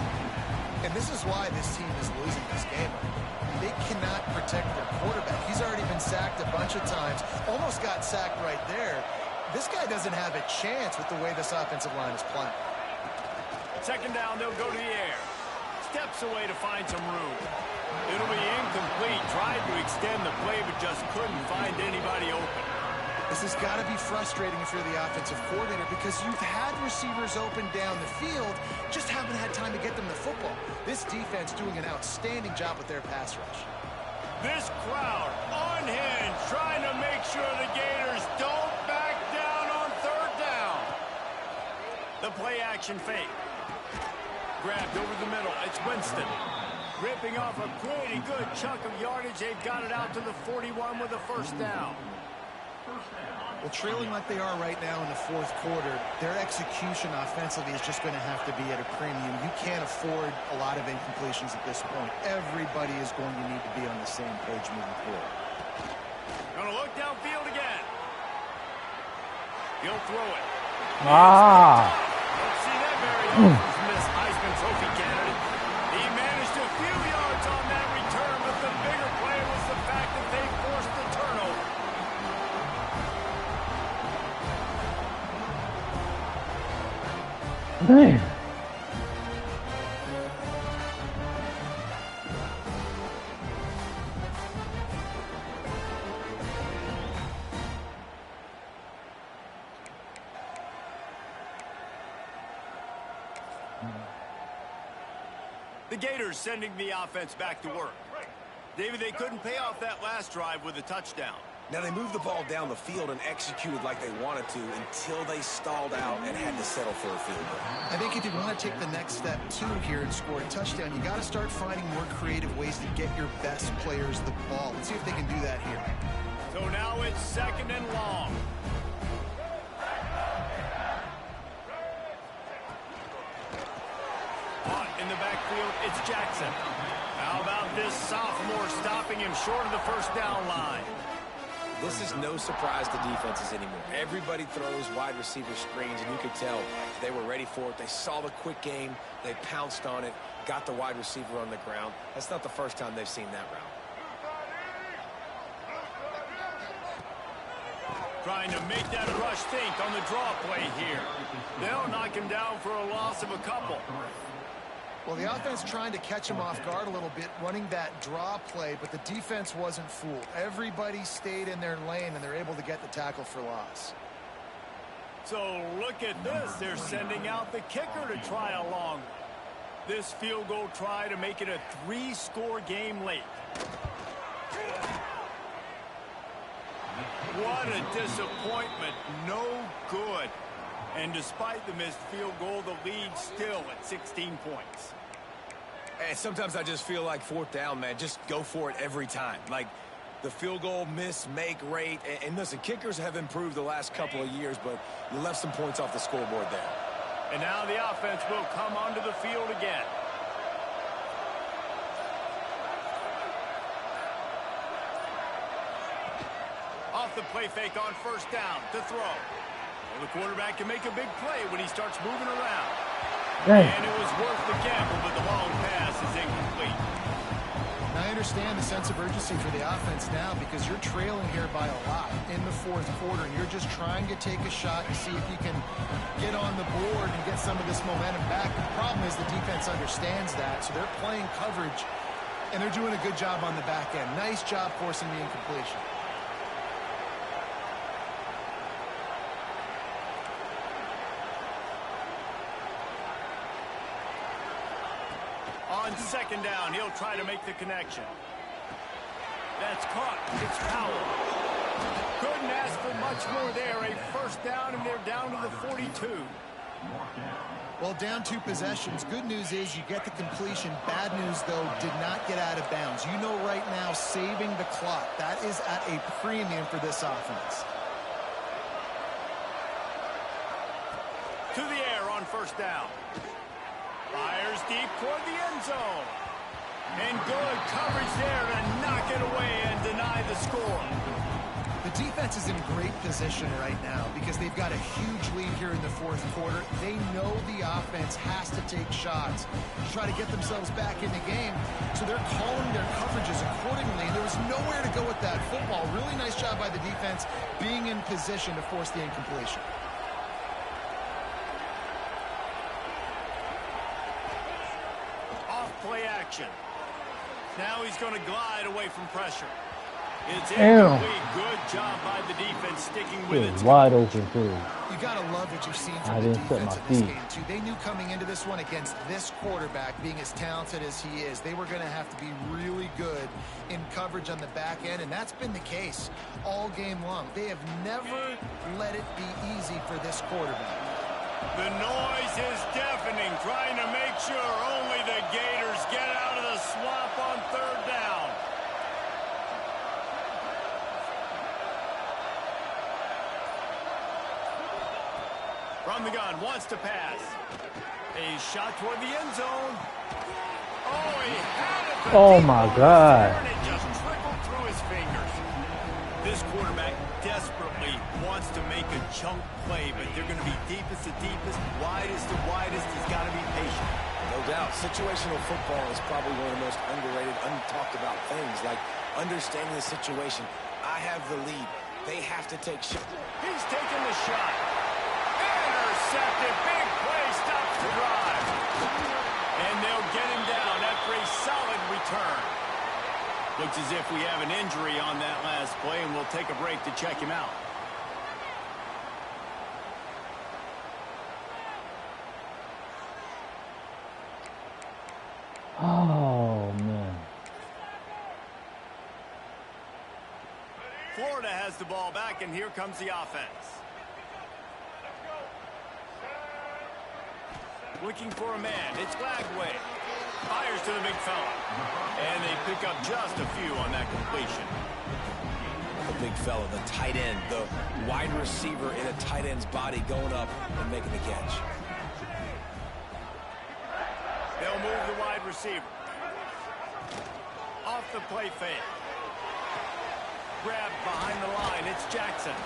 And this is why this team is losing this game. They cannot protect their quarterback. He's already been sacked a bunch of times, almost got sacked right there. This guy doesn't have a chance with the way this offensive line is playing. 2nd down, they'll go to the air. Steps away to find some room. It'll be incomplete. Tried to extend the play, but just couldn't find anybody open. This has got to be frustrating if you're the offensive coordinator because you've had receivers open down the field, just haven't had time to get them the football. This defense doing an outstanding job with their pass rush. This crowd unhinged, trying to make sure the Gators don't back down on 3rd down. The play action fake. Grabbed over the middle. It's Winston. Ripping off a pretty good chunk of yardage. They've got it out to the 41 with a 1st down. Well, trailing like they are right now in the 4th quarter, their execution offensively is just going to have to be at a premium. You can't afford a lot of incompletions at this point. Everybody is going to need to be on the same page moving forward. Going to look downfield again. He'll throw it. Let's see that very often. Miss Heisman Trophy candidate. He managed a few yards on that return, but the bigger play was the fact that they forced the turnover. Man. The Gators sending the offense back to work. David, they couldn't pay off that last drive with a touchdown. Now, they moved the ball down the field and executed like they wanted to until they stalled out and had to settle for a field goal. I think if you want to take the next step, too, here and score a touchdown, you got to start finding more creative ways to get your best players the ball. Let's see if they can do that here. So now it's 2nd and long. In the backfield, it's Jackson. How about this sophomore stopping him short of the 1st down line? This is no surprise to defenses anymore. Everybody throws wide receiver screens, and you could tell they were ready for it. They saw the quick game. They pounced on it, got the wide receiver on the ground. That's not the first time they've seen that route. Trying to make that rush think on the draw play here. They'll knock him down for a loss of a couple. Well, the offense trying to catch him off guard a little bit, running that draw play, but the defense wasn't fooled. Everybody stayed in their lane, and they're able to get the tackle for loss. So look at this. They're sending out the kicker to try a long one. This field goal try to make it a 3-score game late. What a disappointment. No good. And despite the missed field goal, the lead still at 16 points. And sometimes I just feel like 4th down, man, just go for it every time. Like the field goal miss, make rate. And listen, kickers have improved the last couple of years, but you left some points off the scoreboard there. And now the offense will come onto the field again. Off the play fake on 1st down to throw. Well, the quarterback can make a big play when he starts moving around. And it was worth the gamble, but the long pass is incomplete. Niners understand the sense of urgency for the offense now because you're trailing here by a lot in the fourth quarter, and you're just trying to take a shot and see if you can get on the board and get some of this momentum back. The problem is the defense understands that, so they're playing coverage, and they're doing a good job on the back end. Nice job forcing the incompletion. On second down, he'll try to make the connection. That's caught. It's Powell. Couldn't ask for much more there. A first down, and they're down to the 42. Well, down 2 possessions. Good news is you get the completion. Bad news, though, did not get out of bounds. You know right now, saving the clock. That is at a premium for this offense. To the air on first down. Fires deep toward the end zone. And good coverage there to knock it away and deny the score. The defense is in great position right now because they've got a huge lead here in the fourth quarter. They know the offense has to take shots to try to get themselves back in the game. So they're calling their coverages accordingly. And there was nowhere to go with that football. Really nice job by the defense being in position to force the incompletion. Play action. Now he's going to glide away from pressure. It's Damn. incomplete. Good job by the defense sticking with it. Wide open too. You got to love what you've seen from the defense in this game, too. They knew coming into this one against this quarterback, being as talented as he is, they were going to have to be really good in coverage on the back end, and that's been the case all game long. They have never let it be easy for this quarterback. The noise is deafening, trying to make sure only the Gators get out of the swamp on third down. From the gun, wants to pass. A shot toward the end zone. Oh, he had it. Oh, my God. And it just trickled through his fingers. This quarterback desperately wants to make a chunk play, but they're going to be deepest to deepest, widest to widest. He's got to be patient. No doubt. Situational football is probably one of the most underrated, untalked about things, like understanding the situation. I have the lead. They have to take shots. He's taking the shot. Intercepted. Big play. Stops the drive. And they'll get him down after a solid return. Looks as if we have an injury on that last play, and we'll take a break to check him out. Oh, man. Florida has the ball back, and here comes the offense. Looking for a man. It's Lagway. Fires to the big fella. And they pick up just a few on that completion. The big fella, the tight end, the wide receiver in a tight end's body going up and making the catch. They'll move the wide receiver. Off the play fake. Grab behind the line. It's Jackson.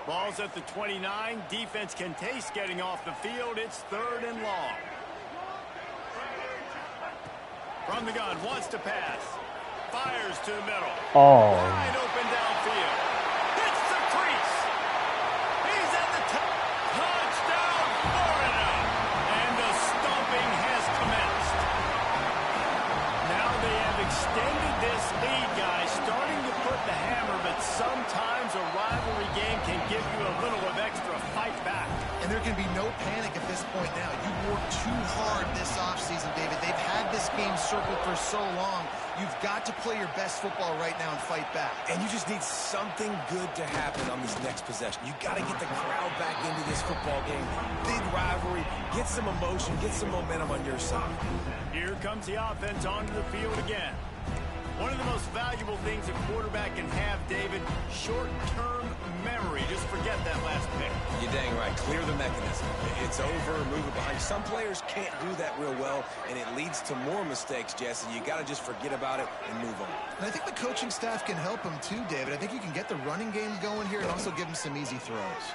Ball's at the 29. Defense can taste getting off the field. It's third and long. From the gun, wants to pass. Fires to the middle. Oh. Wide open downfield. Hits the crease. He's at the top. Touchdown, Florida. And the stomping has commenced. Now they have extended this lead, guys. Starting to put the hammer, but sometimes a rivalry game can give you a little of extra fight back. And there can be no panic at this point now. You worked too hard this offseason, David. They've had this game circled for so long. You've got to play your best football right now and fight back. And you just need something good to happen on this next possession. You got to get the crowd back into this football game. Big rivalry. Get some emotion. Get some momentum on your side. Here comes the offense onto the field again. One of the most valuable valuable things a quarterback can have, David. Short-term memory. Just forget that last pick. You're dang right. Clear the mechanism. It's over, move it behind. Some players can't do that real well, and it leads to more mistakes, Jesse. You got to just forget about it and move on. And I think the coaching staff can help him too, David. I think you can get the running game going here and also give him some easy throws.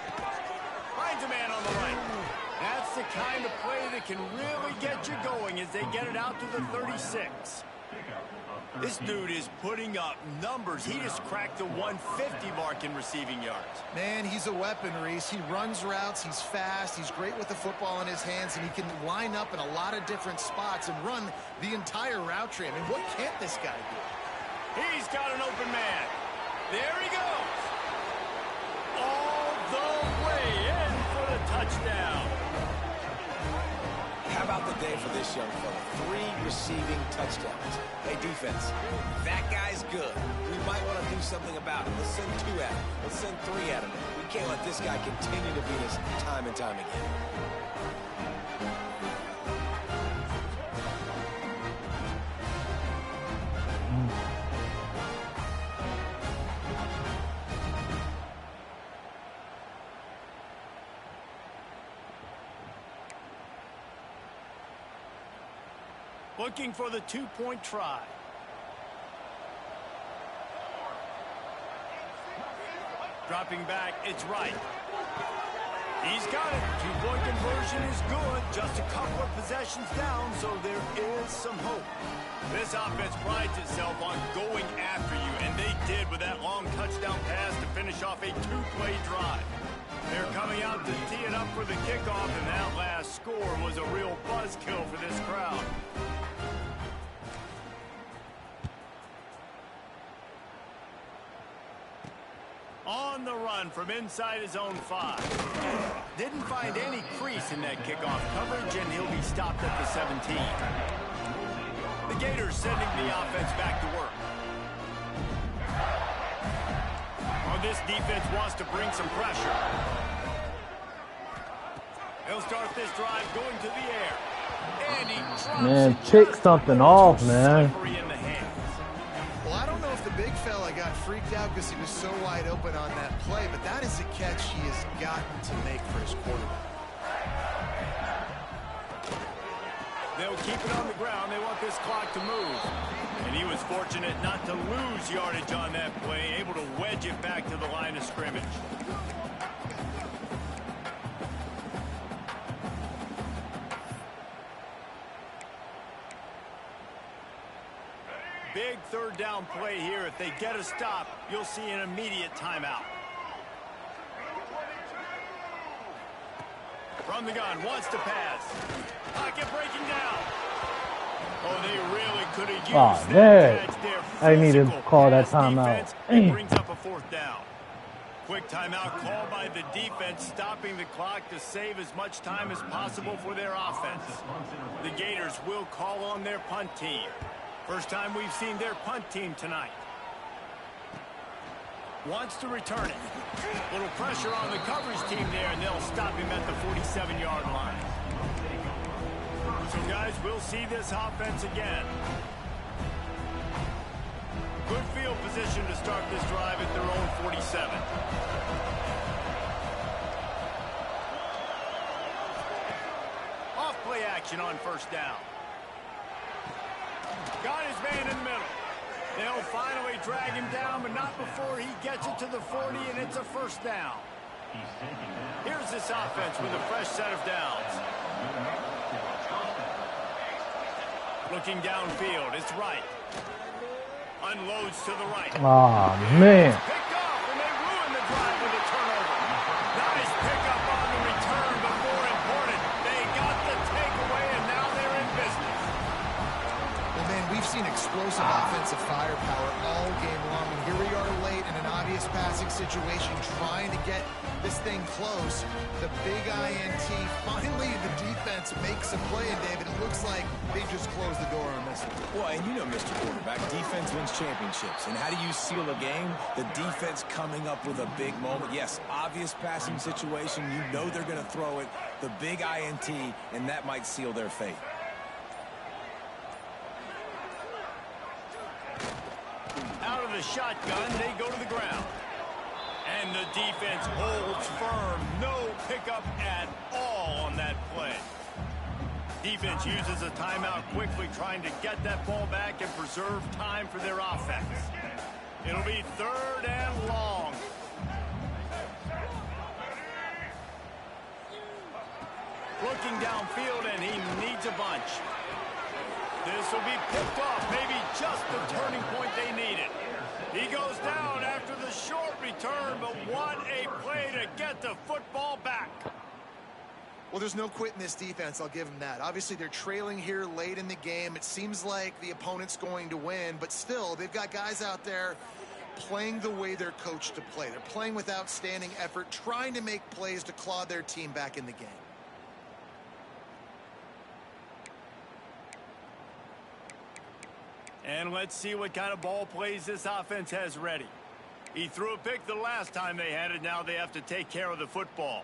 Finds a man on the right. That's the kind of play that can really get you going as they get it out to the 36. This dude is putting up numbers. He just cracked the 150 mark in receiving yards. Man, he's a weapon, Reese. He runs routes. He's fast. He's great with the football in his hands, and he can line up in a lot of different spots and run the entire route tree. I mean, what can't this guy do? He's got an open man. There he goes. All the way in for the touchdown. How about the day for this young fella? 3 receiving touchdowns. Hey, defense, that guy's good. We might want to do something about it. Let's send 2 at him. Let's send 3 at him. We can't let this guy continue to beat us time and time again. Looking for the 2-point try. Dropping back, it's right. He's got it. 2-point conversion is good. Just a couple of possessions down, so there is some hope. This offense prides itself on going after you, and they did with that long touchdown pass to finish off a 2-play drive. They're coming out to tee it up for the kickoff, and that last score was a real buzzkill for this crowd. On the run from inside his own 5. Didn't find any crease in that kickoff coverage, and he'll be stopped at the 17. The Gators sending the offense back to work. Oh, this defense wants to bring some pressure. They'll start this drive going to the air. And he drops Man, pick something off, man. Well, I don't know if the big fella got freaked out because he was so wide open on that play, but that is a catch he has gotten to make for his quarterback. They'll keep it on the ground. They want this clock to move. And he was fortunate not to lose yardage on that play, able to wedge it back to the line of scrimmage. Big 3rd down play here. If they get a stop, you'll see an immediate timeout. From the gun, wants to pass. Pocket breaking down. Oh, they really could have used that catch there. I need to call that timeout. It brings up a 4th down. Quick timeout called by the defense, stopping the clock to save as much time as possible for their offense. The Gators will call on their punt team. First time we've seen their punt team tonight. Wants to return it. Little pressure on the coverage team there, and they'll stop him at the 47-yard line. So, guys, we'll see this offense again. Good field position to start this drive at their own 47. Off play action on 1st down. Got his man in the middle. They'll finally drag him down, but not before he gets it to the 40, and it's a 1st down. Here's this offense with a fresh set of downs. Looking downfield, it's right. Unloads to the right. Oh, man. Picked off, and they ruin the drive with a turnover. Nice pickup on the return, but more important, they got the takeaway, and now they're in business. Well, man, we've seen explosive offensive firepower all game long, and here we are late in an obvious passing situation trying to get this thing close. The big INT, finally the defense makes a play, and David, it looks like they just closed the door on this one. Well, and you know, Mr. Quarterback, defense wins championships. And how do you seal a game? The defense coming up with a big moment. Yes, obvious passing situation. You know they're going to throw it. The big INT, and that might seal their fate. Out a shotgun, they go to the ground. And the defense holds firm. No pickup at all on that play. Defense uses a timeout quickly, trying to get that ball back and preserve time for their offense. It'll be 3rd and long. Looking downfield, and he needs a bunch. This will be picked off, maybe just the turning point they needed. He goes down after the short return, but what a play to get the football back. Well, there's no quitting this defense, I'll give them that. Obviously, they're trailing here late in the game. It seems like the opponent's going to win, but still, they've got guys out there playing the way they're coached to play. They're playing with outstanding effort, trying to make plays to claw their team back in the game. And let's see what kind of ball plays this offense has ready. He threw a pick the last time they had it. Now they have to take care of the football.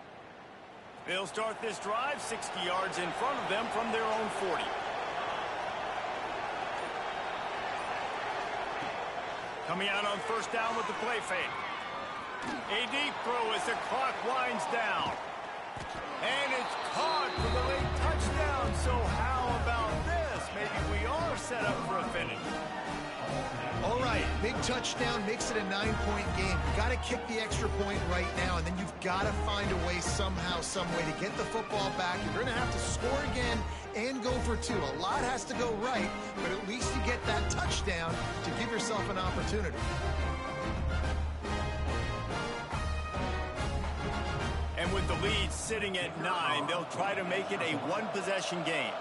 They'll start this drive 60 yards in front of them from their own 40. Coming out on 1st down with the play fake. A deep throw as the clock winds down. And it's caught for the late touchdown. So how about this? Maybe we are set up for a finish. All right, big touchdown makes it a 9-point game. You got to kick the extra point right now, and then you've got to find a way somehow, some way to get the football back. You're going to have to score again and go for 2. A lot has to go right, but at least you get that touchdown to give yourself an opportunity. And with the lead sitting at 9, they'll try to make it a 1-possession game.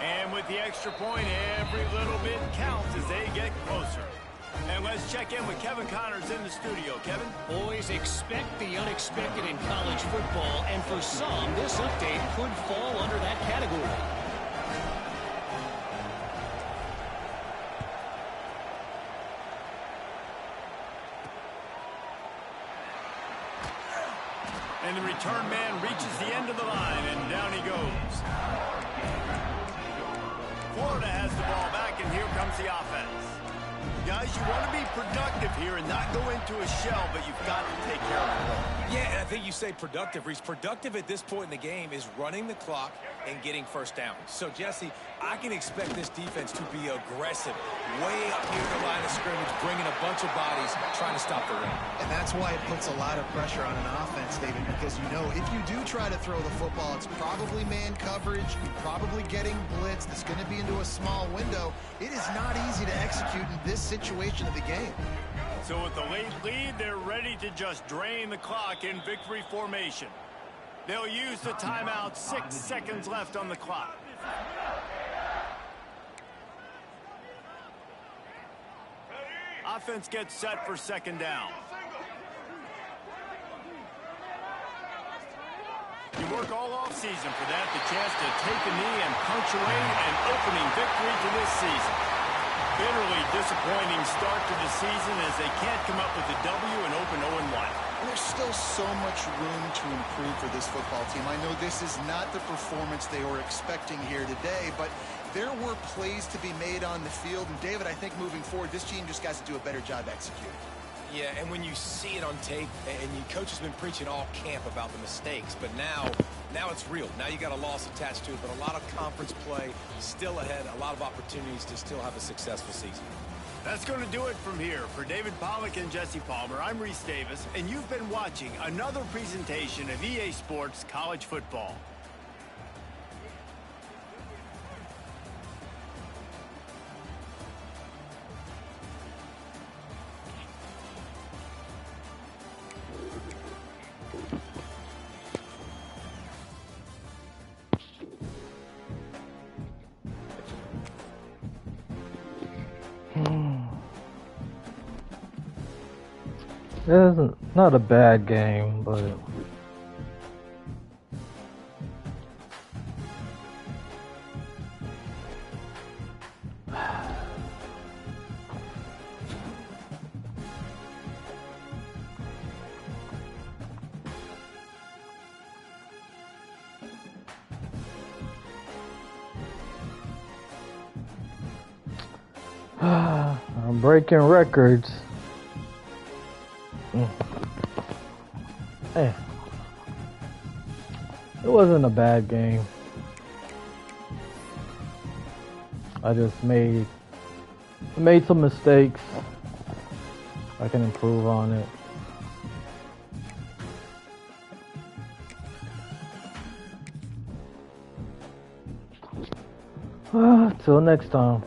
And with the extra point, every little bit counts as they get closer. And let's check in with Kevin Connors in the studio. Kevin? Boys, expect the unexpected in college football, and for some, this update could fall under that category. And the return man reaches the end of the line, and down he goes. Florida has the ball back, and here comes the offense. Guys, you want to be productive here and not go into a shell, but you've got to take care of the ball. Yeah, and I think you say productive, Reese. Productive at this point in the game is running the clock and getting 1st down. So, Jesse, I can expect this defense to be aggressive, way up near the line of scrimmage, bringing a bunch of bodies, trying to stop the run. And that's why it puts a lot of pressure on an offense, David, because you know if you do try to throw the football, it's probably man coverage, you're probably getting blitzed, it's going to be into a small window. It is not easy to execute in this situation of the game. So with the late lead, they're ready to just drain the clock in victory formation. They'll use the timeout, 6 seconds left on the clock. Offense gets set for 2nd down. You work all off season for that, the chance to take a knee and punctuate an opening victory to this season. Bitterly disappointing start to the season as they can't come up with a W and open 0-1. There's still so much room to improve for this football team. I know this is not the performance they were expecting here today, but there were plays to be made on the field. And, David, I think moving forward, this team just got to do a better job executing. Yeah, and when you see it on tape, and your coach has been preaching all camp about the mistakes, but now it's real. Now you got a loss attached to it, but a lot of conference play still ahead, a lot of opportunities to still have a successful season. That's going to do it from here. For David Pollack and Jesse Palmer, I'm Reese Davis, and you've been watching another presentation of EA Sports College Football. It's not a bad game, but I'm breaking records. Hey, it wasn't a bad game. I just made some mistakes. I can improve on it. Till next time.